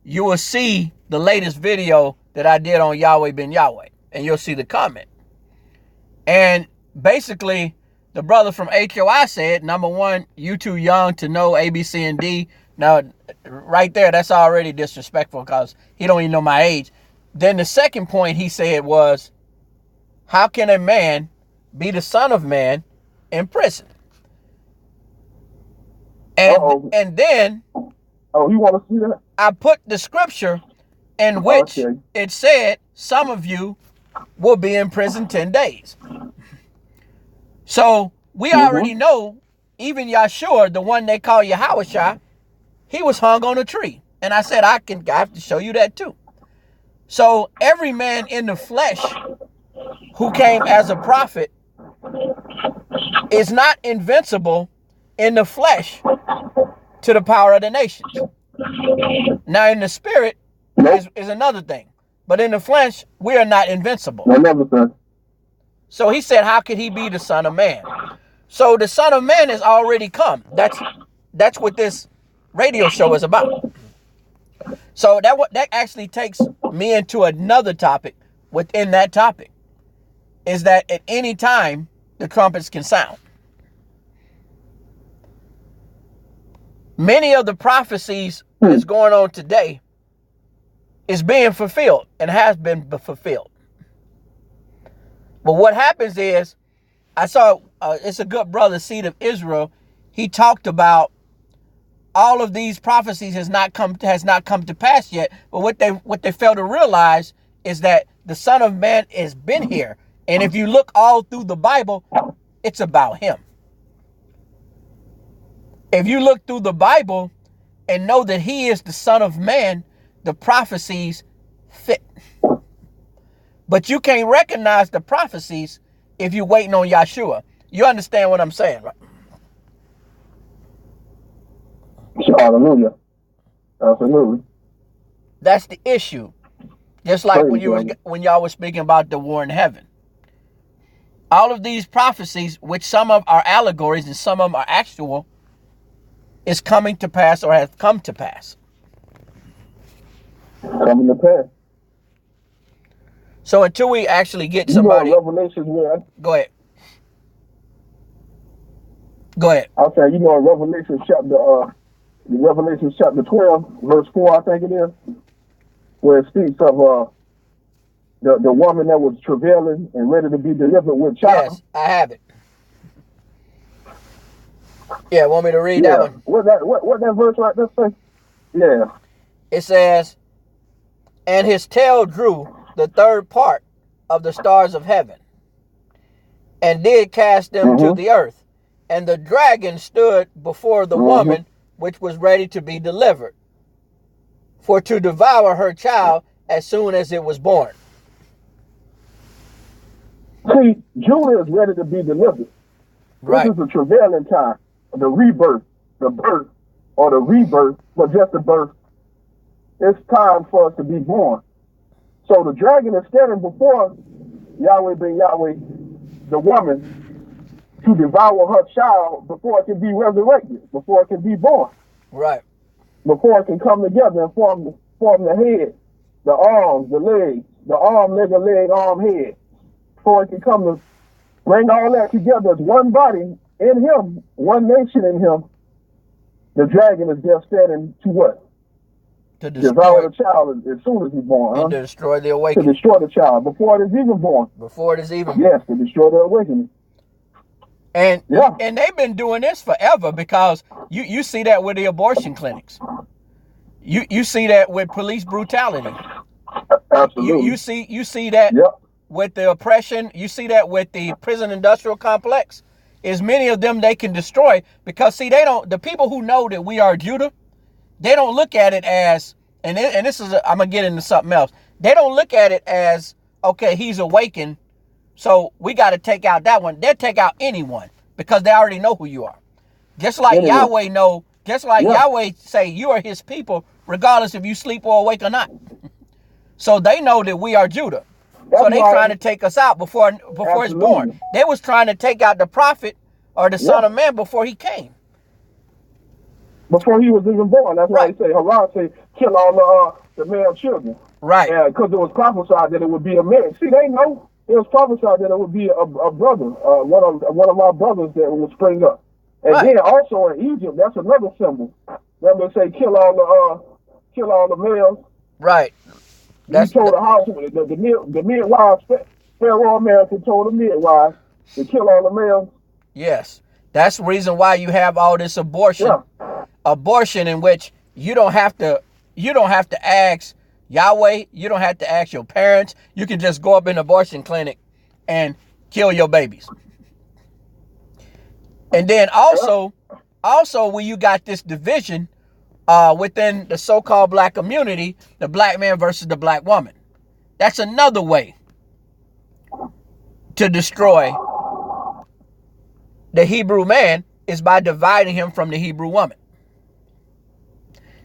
[SPEAKER 1] You will see the latest video that I did on Yahweh ben Yahweh, and you'll see the comment. And basically, the brother from HOI said, number one, you too young to know A, B, C, and D. Now, right there, that's already disrespectful because he don't even know my age. Then the second point he said was, how can a man be the son of man in prison? And then
[SPEAKER 2] you want to see that?
[SPEAKER 1] I put the scripture in which it said some of you will be in prison 10 days. So we already know, even Yahshua, the one they call Yahweh, he was hung on a tree. And I said, I have to show you that too. So every man in the flesh who came as a prophet is not invincible in the flesh to the power of the nations. Now in the spirit is another thing. But in the flesh, we are not invincible.
[SPEAKER 2] Another thing.
[SPEAKER 1] So he said, how could he be the son of man? So the son of man has already come. That's what this radio show is about. So that actually takes me into another topic within that topic, is that at any time the trumpets can sound. Many of the prophecies that's going on today is being fulfilled and has been fulfilled. But what happens is, I saw, it's a good brother, Seed of Israel. He talked about all of these prophecies has not come to pass yet. But what they fail to realize is that the Son of Man has been here. And if you look all through the Bible, it's about him. If you look through the Bible and know that he is the Son of Man, the prophecies fit. But you can't recognize the prophecies if you're waiting on Yahshua. You understand what I'm saying, right?
[SPEAKER 2] Hallelujah. Absolutely.
[SPEAKER 1] That's the issue. Just like when y'all were speaking about the war in heaven. All of these prophecies, which some of are allegories and some of them are actual, is coming to pass or has come to pass.
[SPEAKER 2] Coming to pass.
[SPEAKER 1] So until we actually get somebody,
[SPEAKER 2] Revelations,
[SPEAKER 1] go ahead. Go ahead.
[SPEAKER 2] I'll say, in Revelation chapter 12, verse 4, I think it is, where it speaks of the woman that was travailing and ready to be delivered with child.
[SPEAKER 1] Yes, I have it. Yeah, want me to read that one?
[SPEAKER 2] What that verse right there say? Yeah.
[SPEAKER 1] It says, and his tail drew the third part of the stars of heaven, and did cast them to the earth. And the dragon stood before the woman which was ready to be delivered, for to devour her child as soon as it was born.
[SPEAKER 2] See, Judah is ready to be delivered.
[SPEAKER 1] Right.
[SPEAKER 2] This is a travailing time, the rebirth, the birth, or the rebirth, but just the birth. It's time for us to be born. So the dragon is standing before Yahweh ben Yahweh, the woman, to devour her child before it can be resurrected, before it can be born.
[SPEAKER 1] Right.
[SPEAKER 2] Before it can come together and form the head, the arms, the legs, the arm, leg, arm, head. Before it can come to bring all that together as one body in him, one nation in him, the dragon is just standing to what?
[SPEAKER 1] To
[SPEAKER 2] devour the child as soon as he's born.
[SPEAKER 1] And to destroy the awakening.
[SPEAKER 2] To destroy the child before it is even born.
[SPEAKER 1] Before it is even born.
[SPEAKER 2] Yes, to destroy the awakening.
[SPEAKER 1] And they've been doing this forever, because you see that with the abortion clinics. You see that with police brutality.
[SPEAKER 2] Absolutely.
[SPEAKER 1] You see that with the oppression. You see that with the prison industrial complex. Is many of them they can destroy, because see, the people who know that we are Judah, they don't look at it as, and this is I'm gonna get into something else. They don't look at it as, okay, he's awakened, so we got to take out that one. They'll take out anyone, because they already know who you are. Just like Yahweh know, just like Yahweh say, you are his people, regardless if you sleep or awake or not. So they know that we are Judah. So they trying to take us out before it's born. They was trying to take out the prophet or the son of man before he came.
[SPEAKER 2] Before he was even born. That's why he say, Haran say, kill all the male children.
[SPEAKER 1] Right.
[SPEAKER 2] Yeah, because it was prophesied that it would be a man. See, they know it was prophesied that it would be a brother, one of our brothers that would spring up. And then also in Egypt, that's another symbol. Remember, they say, kill all the males.
[SPEAKER 1] Right.
[SPEAKER 2] He told the house, the midwives, Pharaoh America told the midwives to kill all the males.
[SPEAKER 1] Yes. That's the reason why you have all this abortion. Yeah. Abortion in which you don't have to ask Yahweh, you don't have to ask your parents. You can just go up in an abortion clinic and kill your babies. And then also when you got this division within the so-called black community, the black man versus the black woman. That's another way to destroy the Hebrew man, is by dividing him from the Hebrew woman.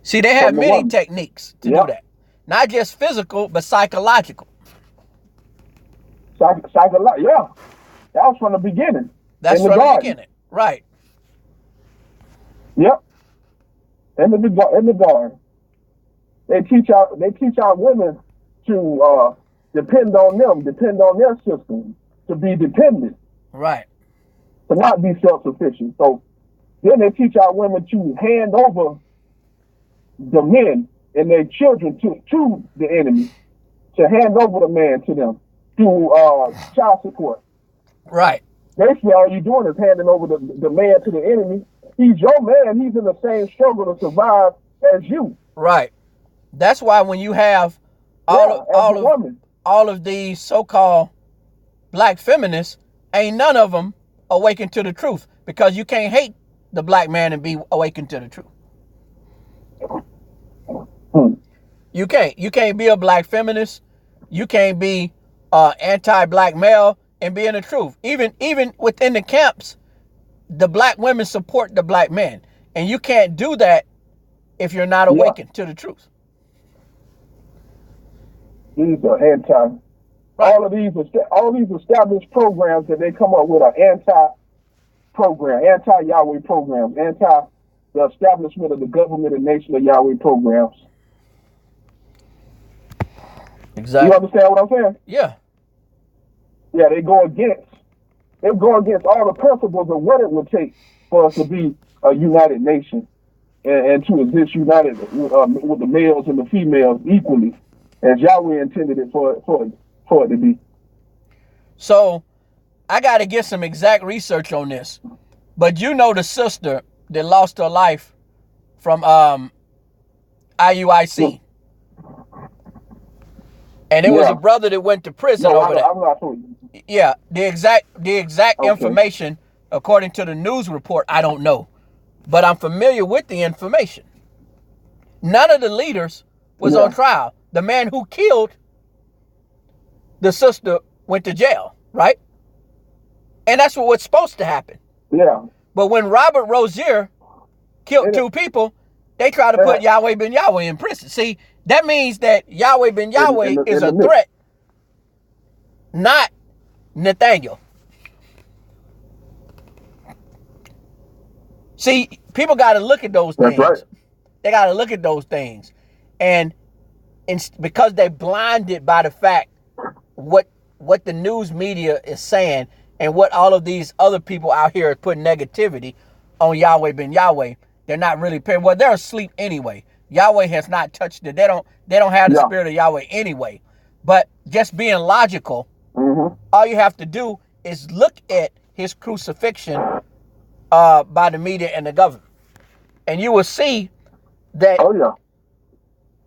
[SPEAKER 1] See, they have many techniques to do that. Not just physical, but psychological.
[SPEAKER 2] Psychological, yeah. That was from the beginning.
[SPEAKER 1] That's from the beginning, right.
[SPEAKER 2] Yep. In the garden. They teach our women to depend on their system, to be dependent.
[SPEAKER 1] Right.
[SPEAKER 2] To not be self-sufficient. So then they teach our women to hand over the men and their children to the enemy, to hand over the man to them through child support.
[SPEAKER 1] Right.
[SPEAKER 2] Basically, all you're doing is handing over the man to the enemy. He's your man. He's in the same struggle to survive as you.
[SPEAKER 1] Right. That's why when you have all of these so-called black feminists, ain't none of them awakened to the truth, because you can't hate the black man and be awakened to the truth. You can't be a black feminist. You can't be anti-black male and be in the truth. Even within the camps, the black women support the black men, and you can't do that if you're not awakened to the truth.
[SPEAKER 2] These are anti. Right. All these established programs that they come up with are anti-Yahweh programs, anti the establishment of the government and nation of Yahweh programs.
[SPEAKER 1] Exactly.
[SPEAKER 2] You understand what I'm saying?
[SPEAKER 1] Yeah.
[SPEAKER 2] Yeah, they go against all the principles of what it would take for us to be a united nation and to exist united with the males and the females equally, as Yahweh intended it for it to be.
[SPEAKER 1] So I got to get some exact research on this. But you know the sister that lost her life from IUIC. And it was a brother that went to prison over that.
[SPEAKER 2] I'm not sure.
[SPEAKER 1] Yeah, the exact information, according to the news report, I don't know. But I'm familiar with the information. None of the leaders was on trial. The man who killed the sister went to jail, right? And that's what's supposed to happen.
[SPEAKER 2] Yeah.
[SPEAKER 1] But when Robert Rozier killed two people, they try to put Yahweh ben Yahweh in prison. See, that means that Yahweh ben Yahweh is a threat, not Nathaniel. See, people got to look at those things.
[SPEAKER 2] That's right.
[SPEAKER 1] They got to look at those things. And because they're blinded by the fact what the news media is saying and what all of these other people out here are putting negativity on Yahweh ben Yahweh, they're not really paying. Well, they're asleep anyway. Yahweh has not touched it. They don't have the spirit of Yahweh anyway. But just being logical, all you have to do is look at his crucifixion by the media and the government. And you will see that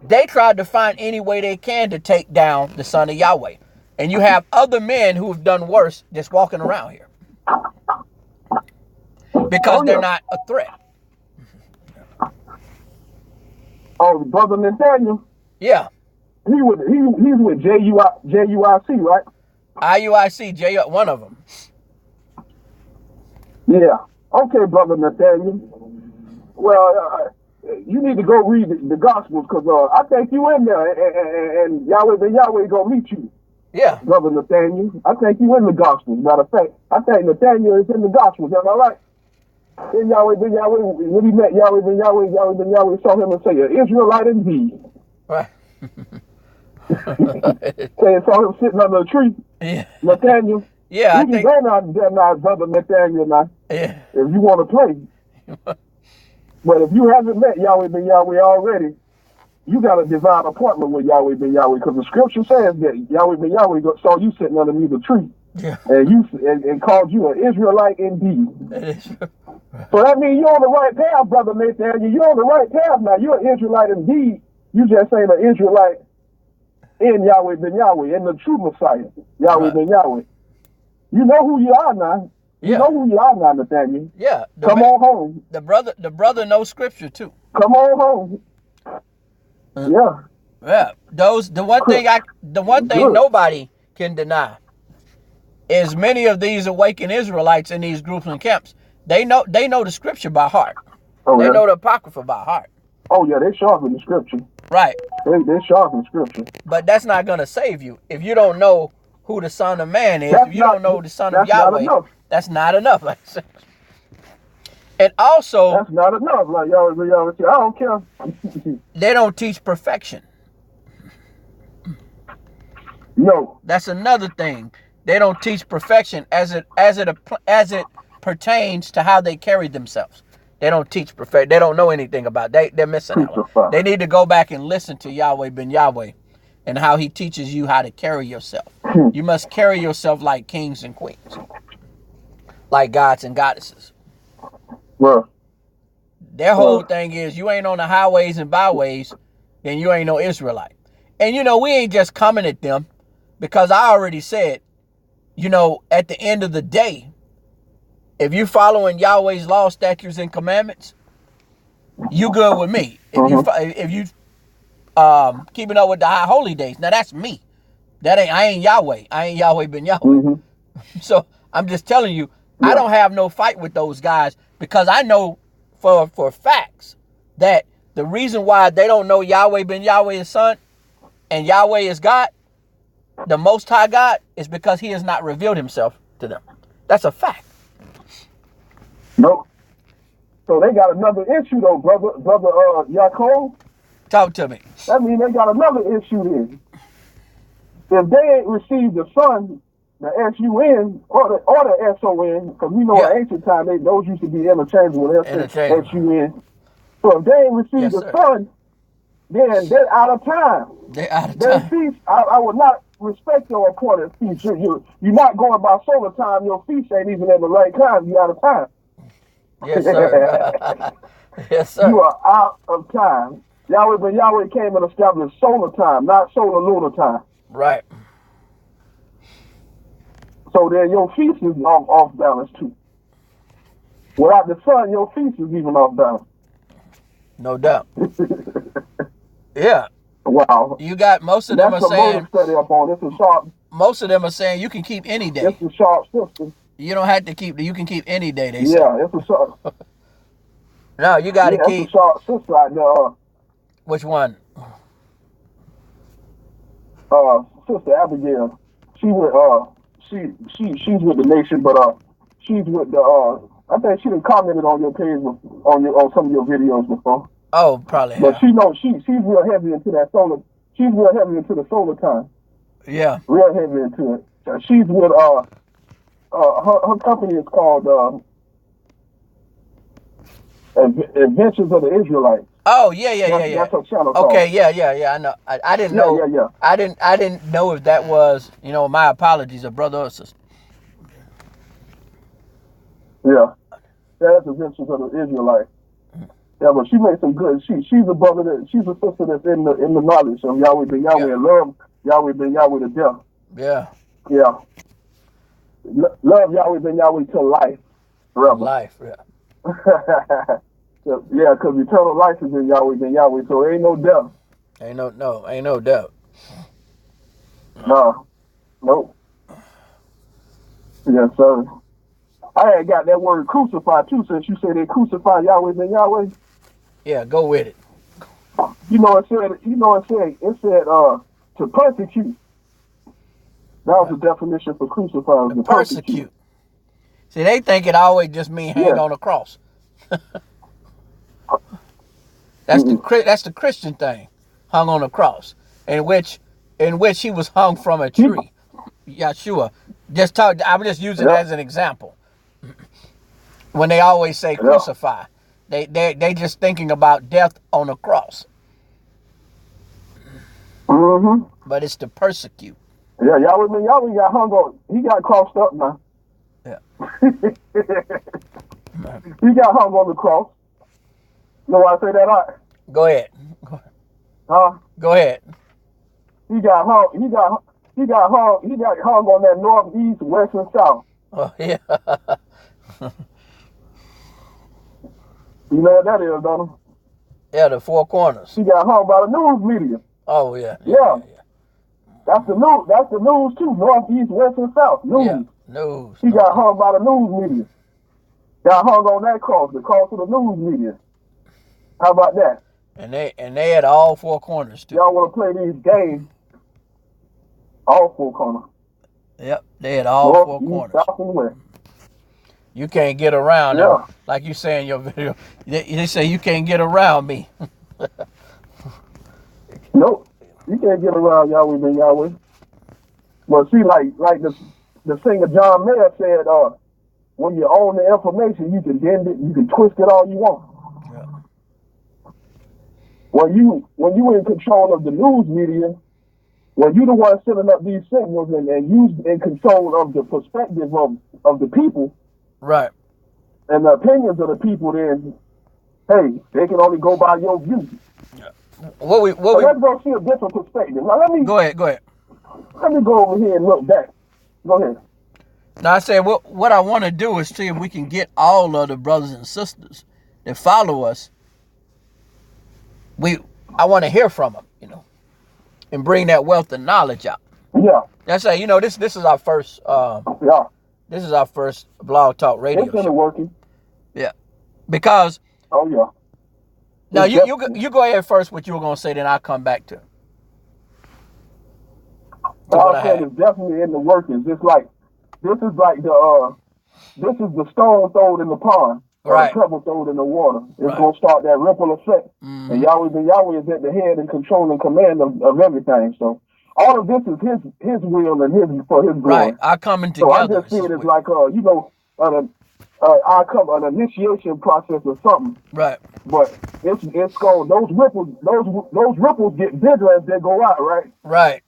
[SPEAKER 1] they tried to find any way they can to take down the son of Yahweh. And you have other men who have done worse just walking around here. Because they're not a threat.
[SPEAKER 2] Oh, Brother Nathaniel?
[SPEAKER 1] Yeah.
[SPEAKER 2] He's with JUIC, right?
[SPEAKER 1] IUIC, one of them.
[SPEAKER 2] Yeah. Okay, Brother Nathaniel. Well, you need to go read the Gospels, because I think you in there, and Yahweh ben Yahweh gonna meet you.
[SPEAKER 1] Yeah.
[SPEAKER 2] Brother Nathaniel. I think you in the Gospels. Matter of fact, I think Nathaniel is in the Gospels. Am I right? Then Yahweh ben Yahweh, when he met Yahweh ben Yahweh saw him and say, an Israelite indeed.
[SPEAKER 1] Right.
[SPEAKER 2] Saw him sitting under a tree.
[SPEAKER 1] Yeah.
[SPEAKER 2] Nathaniel.
[SPEAKER 1] Yeah,
[SPEAKER 2] you can go now, Brother Nathaniel, now.
[SPEAKER 1] Yeah.
[SPEAKER 2] If you want to play. But if you haven't met Yahweh ben Yahweh already, you got a divine appointment with Yahweh ben Yahweh, because the scripture says that Yahweh ben Yahweh saw you sitting underneath a tree.
[SPEAKER 1] Yeah.
[SPEAKER 2] And called you an Israelite indeed. So that means you're on the right path, Brother Nathaniel. You're on the right path now. You're an Israelite indeed. You just ain't an Israelite in Yahweh ben Yahweh, in the true Messiah, Yahweh ben Yahweh. You know who you are now. You know who you are now, Nathaniel.
[SPEAKER 1] Yeah.
[SPEAKER 2] Come on home.
[SPEAKER 1] The brother knows scripture too.
[SPEAKER 2] Come on home. Yeah.
[SPEAKER 1] Yeah. The one thing nobody can deny is many of these awakened Israelites in these groups and camps, they know the scripture by heart. They know the Apocrypha by heart.
[SPEAKER 2] Oh yeah, they sharp in the scripture.
[SPEAKER 1] Right.
[SPEAKER 2] They sharp in scripture.
[SPEAKER 1] But that's not gonna save you. If you don't know who the Son of Man is, if you don't know the Son of Yahweh, that's not enough. And also,
[SPEAKER 2] that's not enough. Like y'all, I don't care.
[SPEAKER 1] They don't teach perfection.
[SPEAKER 2] No.
[SPEAKER 1] That's another thing. They don't teach perfection as it pertains to how they carry themselves. They don't teach perfection. They don't know anything about it. They're missing out. They need to go back and listen to Yahweh ben Yahweh and how he teaches you how to carry yourself. You must carry yourself like kings and queens, like gods and goddesses.
[SPEAKER 2] Well,
[SPEAKER 1] their whole thing is, you ain't on the highways and byways, then you ain't no Israelite. And we ain't just coming at them, because I already said, at the end of the day, if you following Yahweh's law, statutes, and commandments, you good with me. If you keeping up with the high holy days, now that's me. I ain't Yahweh. I ain't Yahweh ben Yahweh. So I'm just telling you, I don't have no fight with those guys, because I know for facts that the reason why they don't know Yahweh ben Yahweh is Son and Yahweh is God, the Most High God, is because he has not revealed himself to them. That's a fact.
[SPEAKER 2] Nope. So they got another issue though, brother YAAKOV.
[SPEAKER 1] Talk to me.
[SPEAKER 2] That means they got another issue then. If they ain't received the Son the S-U-N or the S-O-N, because we know in ancient time, those used to be interchangeable with S-U-N. So if they ain't received the Son, then they're out of time.
[SPEAKER 1] They're out of time.
[SPEAKER 2] Feast, I would not respect your appointed feast. You're not going by solar time. Your feast ain't even at the right time. You're out of time.
[SPEAKER 1] Yes, sir. Yes, sir.
[SPEAKER 2] You are out of time. Yahweh came and established solar time, not solar lunar time.
[SPEAKER 1] Right.
[SPEAKER 2] So then your feast is off balance too. Without the sun, your feast is even off balance.
[SPEAKER 1] No doubt. Yeah.
[SPEAKER 2] Wow.
[SPEAKER 1] You got most of them are saying.
[SPEAKER 2] Study up on. It's a sharp.
[SPEAKER 1] Most of them are saying you can keep any day.
[SPEAKER 2] It's a sharp system.
[SPEAKER 1] You don't have to keep. You can keep any day. They say.
[SPEAKER 2] Yeah, it's a sharp.
[SPEAKER 1] No, you got to keep.
[SPEAKER 2] It's a sharp system right there.
[SPEAKER 1] Which one?
[SPEAKER 2] Sister Abigail. She with she's with the nation, but she's with the I think she done commented on your page on some of your videos before.
[SPEAKER 1] Oh, probably.
[SPEAKER 2] But she knows she's real heavy into that solar. She's real heavy into the solar time.
[SPEAKER 1] Yeah.
[SPEAKER 2] Real heavy into it. She's with her company is called Adventures of the Israelites.
[SPEAKER 1] Oh yeah.
[SPEAKER 2] That's her channel.
[SPEAKER 1] Okay, yeah. I know. I didn't know.
[SPEAKER 2] Yeah.
[SPEAKER 1] I didn't know if that was. My apologies, a brother or sister.
[SPEAKER 2] Yeah, that's Adventures of the Israelites. Yeah, but she makes some good. She's a brother she's a sister that's in the knowledge of Yahweh ben Yahweh and love Yahweh ben Yahweh to death.
[SPEAKER 1] Yeah.
[SPEAKER 2] Yeah. Love Yahweh ben Yahweh to life. Forever.
[SPEAKER 1] Life, yeah.
[SPEAKER 2] Yeah, because eternal life is in Yahweh ben Yahweh, so there ain't no death.
[SPEAKER 1] Ain't no doubt.
[SPEAKER 2] No. Nope. Yes, sir. I had got that word crucified too, since you said they crucified Yahweh ben Yahweh.
[SPEAKER 1] Yeah, go with it.
[SPEAKER 2] It said to persecute. That was the definition for crucified.
[SPEAKER 1] To persecute. See, they think it always just means hang on a cross. That's the Christian thing, hung on a cross, in which he was hung from a tree. Yeshua. I'm just using it as an example. When they always say crucify, they just thinking about death on a cross.
[SPEAKER 2] Mm-hmm.
[SPEAKER 1] But it's to persecute.
[SPEAKER 2] Yeah, Yahweh got hung on. He got crossed up now.
[SPEAKER 1] Yeah.
[SPEAKER 2] He got hung on the cross. You know why I say that out?
[SPEAKER 1] Go ahead.
[SPEAKER 2] Huh?
[SPEAKER 1] Go ahead.
[SPEAKER 2] He got hung on that north, east, west, and south.
[SPEAKER 1] Oh yeah.
[SPEAKER 2] You know what that is, don't you?
[SPEAKER 1] Yeah, the four corners.
[SPEAKER 2] He got hung by the news media.
[SPEAKER 1] Oh yeah.
[SPEAKER 2] That's the news too. North, east, west, and south. News.
[SPEAKER 1] Yeah. News.
[SPEAKER 2] He got hung by the news media. Got hung on that cross, the cross of the news media. How about that?
[SPEAKER 1] And they had all four corners too.
[SPEAKER 2] Y'all want to play these games? All four corners.
[SPEAKER 1] Yep, they had all
[SPEAKER 2] North,
[SPEAKER 1] four
[SPEAKER 2] east,
[SPEAKER 1] corners.
[SPEAKER 2] south, and west.
[SPEAKER 1] You can't get around them. Like you say in your video. They say you can't get around me.
[SPEAKER 2] Nope. You can't get around Yahweh ben Yahweh. But see, like the singer John Mayer said, when you own the information, you can bend it, you can twist it all you want. Yeah. When you in control of the news media, when you the one setting up these signals and you in control of the perspective of the people,
[SPEAKER 1] right,
[SPEAKER 2] and the opinions of the people, then hey, they can only go by your view.
[SPEAKER 1] Yeah.
[SPEAKER 2] Let's go see a different perspective. Now let me
[SPEAKER 1] go ahead.
[SPEAKER 2] Let me go over here and look back. Go ahead.
[SPEAKER 1] Now I said what I want to do is see if we can get all of the brothers and sisters that follow us. I want to hear from them, and bring that wealth of knowledge out.
[SPEAKER 2] Yeah.
[SPEAKER 1] That's this is our first. This is our first Blog Talk radio
[SPEAKER 2] show. It's working.
[SPEAKER 1] Yeah, because.
[SPEAKER 2] Oh yeah.
[SPEAKER 1] Now you go ahead first. What you were gonna say, then I'll come back to.
[SPEAKER 2] I said it's definitely in the workings. This is the stone thrown in the pond, or the pebble thrown in the water. It's gonna start that ripple effect. Mm-hmm. And Yahweh ben Yahweh is at the head and control and command of everything. So all of this is his will and his for his glory.
[SPEAKER 1] Right. Our coming
[SPEAKER 2] So I
[SPEAKER 1] together.
[SPEAKER 2] just see it as like an initiation process or something.
[SPEAKER 1] Right.
[SPEAKER 2] But it's going those ripples get bigger as they go out, right?
[SPEAKER 1] Right.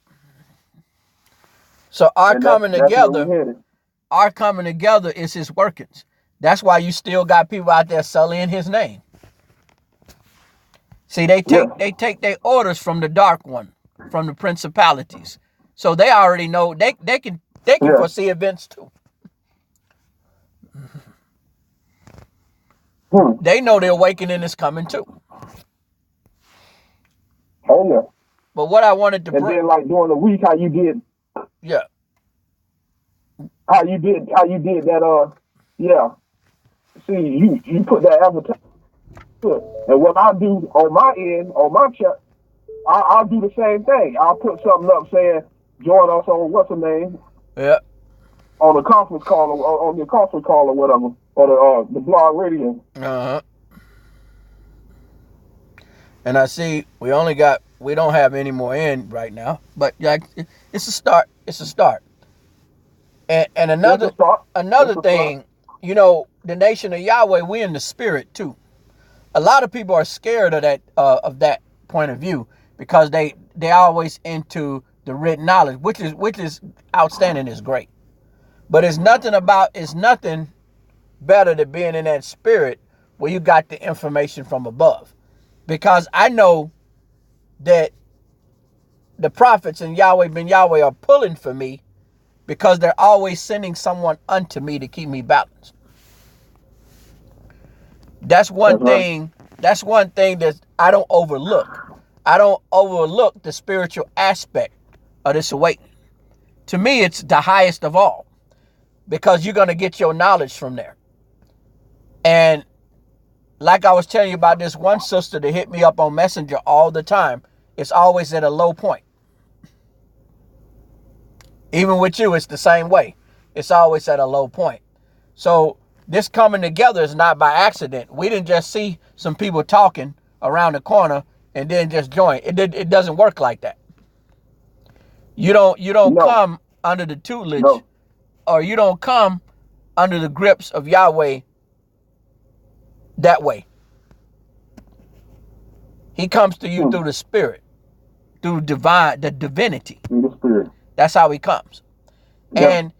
[SPEAKER 1] So our coming together is his workings. That's why you still got people out there sullying his name. See, they take their orders from the dark one, from the principalities. So they already know they can foresee events too. They know the awakening is coming too.
[SPEAKER 2] Oh yeah.
[SPEAKER 1] But what I wanted to
[SPEAKER 2] bring, then like during the week, how you did that. Yeah. See, you put that advertisement, and what I do on my end, on my chat, I'll do the same thing. I'll put something up saying, join us on what's the name?
[SPEAKER 1] Yeah.
[SPEAKER 2] On the conference call, on your conference call or whatever, or the blog radio.
[SPEAKER 1] And I see we don't have any more in right now, but like it's a start. It's a start. And another thing, you know, the nation of Yahweh, we in the spirit too. A lot of people are scared of that point of view because they always into the written knowledge, which is outstanding, is great. But it's nothing better than being in that spirit where you got the information from above. Because I know that the prophets and Yahweh ben Yahweh are pulling for me because they're always sending someone unto me to keep me balanced. That's one thing that I don't overlook. I don't overlook the spiritual aspect of this awakening. To me, it's the highest of all because you're going to get your knowledge from there. And like I was telling you about this one sister that hit me up on Messenger all the time, it's always at a low point. Even with you, it's the same way. It's always at a low point. So this coming together is not by accident. We didn't just see some people talking around the corner and then just join. It doesn't work like that. You don't come under the tutelage or you don't come under the grips of Yahweh that way. He comes to you through the spirit, through the divinity. Through the spirit. That's how he comes. And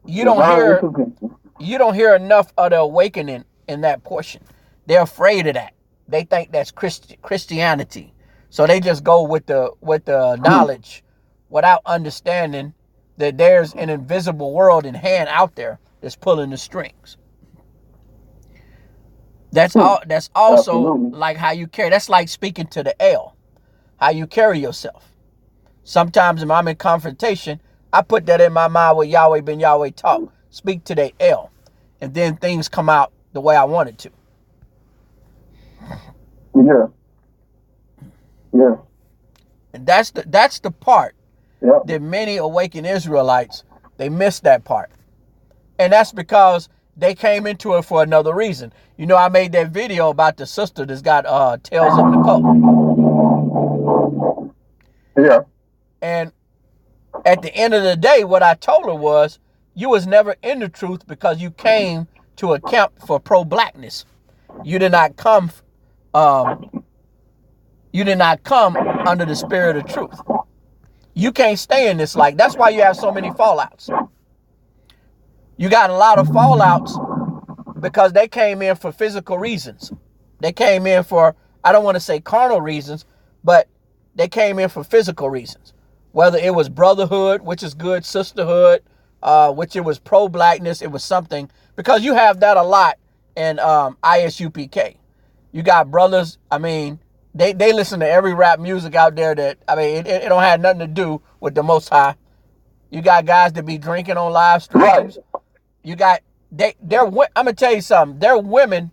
[SPEAKER 1] you don't hear enough of the awakening in that portion. They're afraid of that. They think that's Christianity. So they just go with the knowledge without understanding that there's an invisible world in hand out there that's pulling the strings. That's also Absolutely. Like how you carry. That's like speaking to the L, how you carry yourself. Sometimes if I'm in confrontation, I put that in my mind with Yahweh ben Yahweh talk. Speak to the L, and then things come out the way I want it to. Yeah. And that's the part that many awakened Israelites, they miss that part. And that's because they came into it for another reason. You know, I made that video about the sister that's got tails of the coat. Yeah. And at the end of the day, what I told her was, you was never in the truth because you came to a camp for pro-blackness. You did not come under the spirit of truth. You can't stay in this light. That's why you have so many fallouts. You got a lot of fallouts because they came in for physical reasons. They came in for, I don't want to say carnal reasons, but they came in for physical reasons. Whether it was brotherhood, which is good, sisterhood, which it was pro-blackness, it was something. Because you have that a lot in ISUPK. You got brothers, I mean, they listen to every rap music out there that, I mean, it don't have nothing to do with the Most High. You got guys that be drinking on live streams. Right. You got, I'm going to tell you something. There are women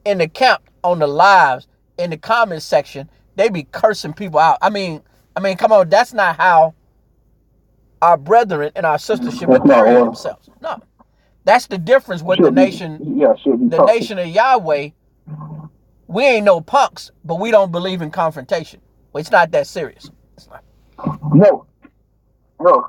[SPEAKER 1] in the camp on the lives, in the comments section, they be cursing people out. I mean, come on, that's not how our brethren and our sisters should be carrying themselves. No. That's the difference with the nation of Yahweh. We ain't no punks, but we don't believe in confrontation. Well, it's not that serious. It's not.
[SPEAKER 2] No. No.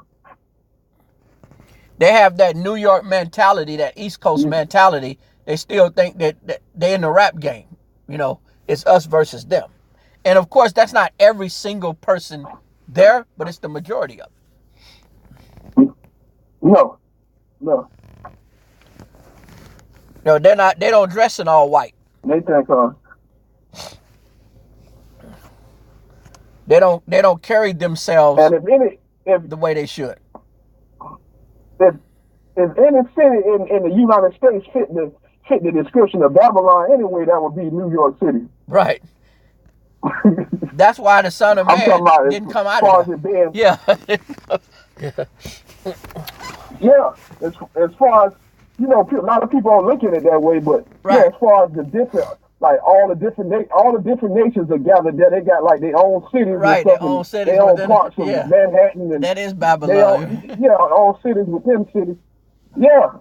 [SPEAKER 1] They have that New York mentality, that East Coast mentality. They still think that they're in the rap game. You know, it's us versus them. And of course, that's not every single person there, but it's the majority of it.
[SPEAKER 2] No. No.
[SPEAKER 1] No, they're not. They don't dress in all white.
[SPEAKER 2] They think
[SPEAKER 1] They don't carry themselves
[SPEAKER 2] and if
[SPEAKER 1] the way they should.
[SPEAKER 2] If any city in the United States fit the description of Babylon anyway, that would be New York City.
[SPEAKER 1] Right. That's why the Son of Man didn't come out of there. Yeah.
[SPEAKER 2] Yeah. As far as, you know, a lot of people don't look at it that way, but
[SPEAKER 1] right.
[SPEAKER 2] Yeah, as far as the different, like all the different nations are gathered there. They got like their own cities,
[SPEAKER 1] right? Their own cities,
[SPEAKER 2] their own parts of Manhattan, and
[SPEAKER 1] that is Babylon.
[SPEAKER 2] Their own cities within cities. Yeah,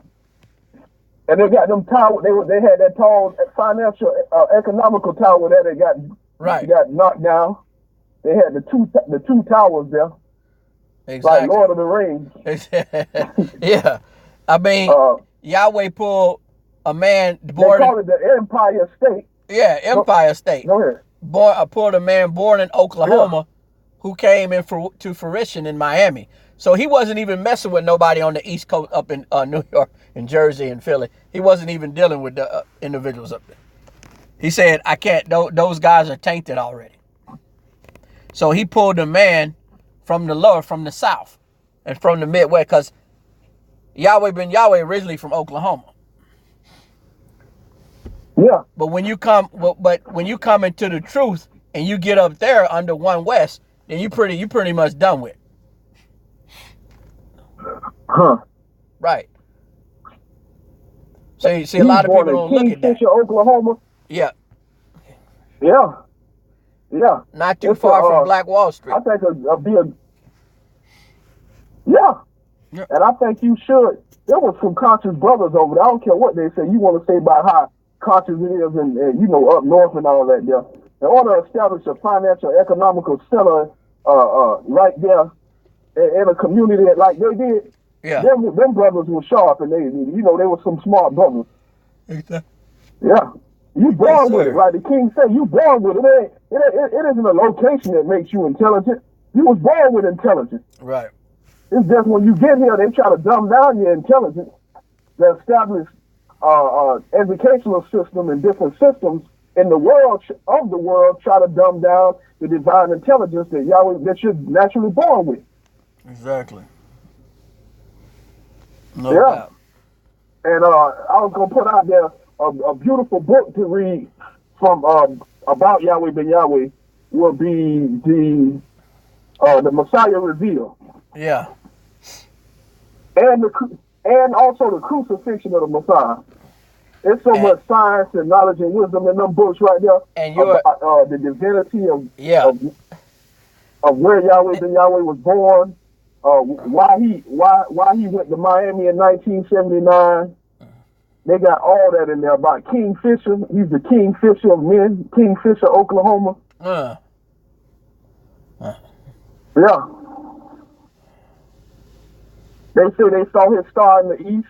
[SPEAKER 2] and they got them towers. They had that tall financial, economical tower there. They got knocked down. They had the two towers there.
[SPEAKER 1] Exactly.
[SPEAKER 2] Like Lord of the Rings.
[SPEAKER 1] Yeah, I mean, Yahweh pulled a man born.
[SPEAKER 2] They call it the Empire State.
[SPEAKER 1] Yeah, Empire State.
[SPEAKER 2] Go ahead.
[SPEAKER 1] Pulled a man born in Oklahoma, who came to fruition in Miami. So he wasn't even messing with nobody on the East Coast up in New York and Jersey and Philly. He wasn't even dealing with the individuals up there. He said, I can't, those guys are tainted already. So he pulled a man from the South and from the Midwest, because Yahweh ben Yahweh originally from Oklahoma.
[SPEAKER 2] Yeah.
[SPEAKER 1] But when you come into the truth and you get up there under One West, then you pretty much done with.
[SPEAKER 2] Huh.
[SPEAKER 1] Right. So you see, a lot of people don't look at that.
[SPEAKER 2] Oklahoma.
[SPEAKER 1] Yeah.
[SPEAKER 2] Yeah. Yeah.
[SPEAKER 1] Not too far from Black Wall Street.
[SPEAKER 2] I think it'll be yeah. And I think you should. There was some conscious brothers over there. I don't care what they say. You want to say about how conscious it is and you know, up north and all that there. In order to establish a financial, economical center right there in a community like they did,
[SPEAKER 1] yeah,
[SPEAKER 2] them brothers were sharp, and they were some smart brothers.
[SPEAKER 1] Exactly.
[SPEAKER 2] Yeah. You born with it, right? The king said you born with it. It isn't a location that makes you intelligent. You was born with intelligence.
[SPEAKER 1] Right.
[SPEAKER 2] It's just when you get here, they try to dumb down your intelligence. They establish educational system and different systems in the world try to dumb down the divine intelligence that you're naturally born with.
[SPEAKER 1] Exactly. No doubt.
[SPEAKER 2] And I was gonna put out there a beautiful book to read from about Yahweh ben Yahweh will be the Messiah Revealed.
[SPEAKER 1] Yeah.
[SPEAKER 2] And also the crucifixion of the Messiah. There's so much science and knowledge and wisdom in them books right there.
[SPEAKER 1] And
[SPEAKER 2] about the divinity of where Yahweh ben Yahweh was born, why he went to Miami in 1979. They got all that in there about Kingfisher. He's the Kingfisher of men, Kingfisher, Oklahoma. Yeah. They say they saw his star in the east.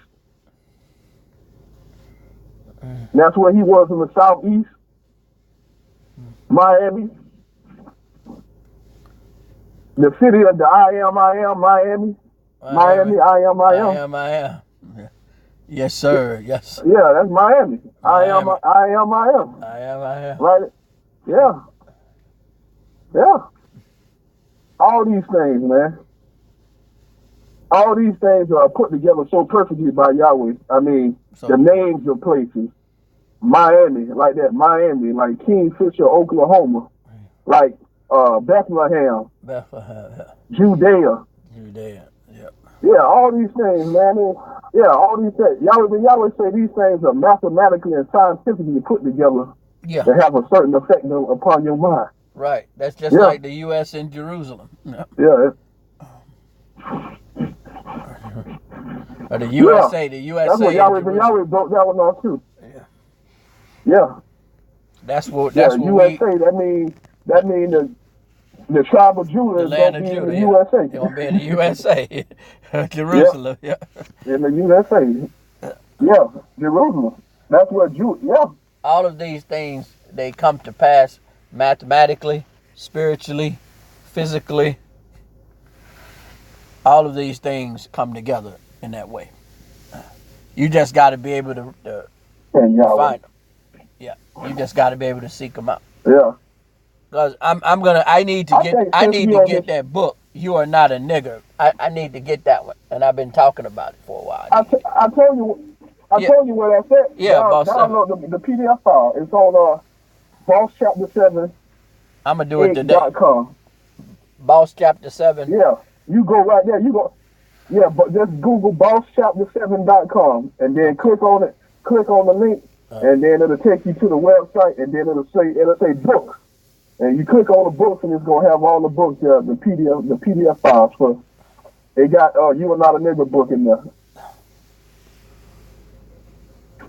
[SPEAKER 2] That's where he was in the southeast. Miami. The city of the I am, Miami. Miami, I am.
[SPEAKER 1] Yes, sir. Yes.
[SPEAKER 2] Yeah, that's Miami. I am. Right? Yeah. Yeah. All these things, man. All these things are put together so perfectly by Yahweh. I mean, the names of places. Miami, like that. Miami, like Kingfisher, Oklahoma. Like Bethlehem. Judea. Yep. Yeah, all these things, man. All these things. Yahweh say these things are mathematically and scientifically put together to have a certain effect upon your mind.
[SPEAKER 1] Right. That's just like the U.S. and Jerusalem.
[SPEAKER 2] Yeah.
[SPEAKER 1] Or the USA. The USA.
[SPEAKER 2] That's what Yahweh broke that one off too. Yeah.
[SPEAKER 1] That's what
[SPEAKER 2] USA. That means the The tribe of Judah
[SPEAKER 1] The
[SPEAKER 2] is
[SPEAKER 1] land
[SPEAKER 2] going
[SPEAKER 1] of
[SPEAKER 2] to be in
[SPEAKER 1] Judah,
[SPEAKER 2] the
[SPEAKER 1] yeah.
[SPEAKER 2] USA.
[SPEAKER 1] It's going to be in the USA. Jerusalem, yeah.
[SPEAKER 2] In the USA. Yeah, Jerusalem. That's where Judah, yeah.
[SPEAKER 1] All of these things, they come to pass mathematically, spiritually, physically. All of these things come together in that way. You just got to be able to find them. Yeah, you just got to be able to seek them out.
[SPEAKER 2] Yeah.
[SPEAKER 1] Because I need to get that book. You Are Not a Nigger. I need to get that one, and I've been talking about it for a while.
[SPEAKER 2] I told you where that's at.
[SPEAKER 1] Yeah, Boss 7.
[SPEAKER 2] Download the PDF file. It's on Boss Chapter 7.
[SPEAKER 1] I'm gonna do it today.
[SPEAKER 2] .com.
[SPEAKER 1] Boss Chapter 7.
[SPEAKER 2] Yeah, you go right there. Yeah, but just Google BossChapter7.com and then click on it. Click on the link, and then it'll take you to the website, and then it'll say books. And you click on the books, and it's gonna have all the books, the PDF files for. It got You Are Not a Nigger book in there.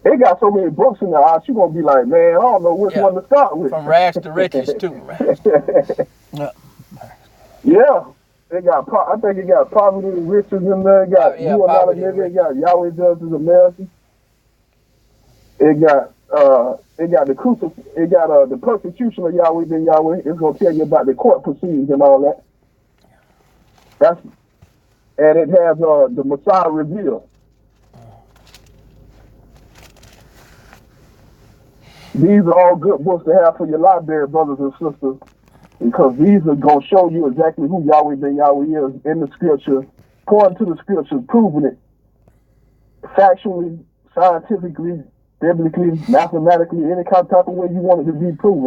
[SPEAKER 2] It got so many books in there. You're gonna be like, man, I don't know which one to start with.
[SPEAKER 1] From rags to riches too.
[SPEAKER 2] Yeah. I think it got Poverty and Riches in there. It got You Are Not a Nigger. It got Yahweh Judges America. It got the persecution of Yahweh then Yahweh. It's gonna tell you about the court proceedings and all that. And it has the Messiah revealed. These are all good books to have for your library, brothers and sisters, because these are going to show you exactly who Yahweh ben Yahweh is in the scripture, according to the scriptures, proving it factually, scientifically, biblically, mathematically, any kind of type of way you want it to be proven.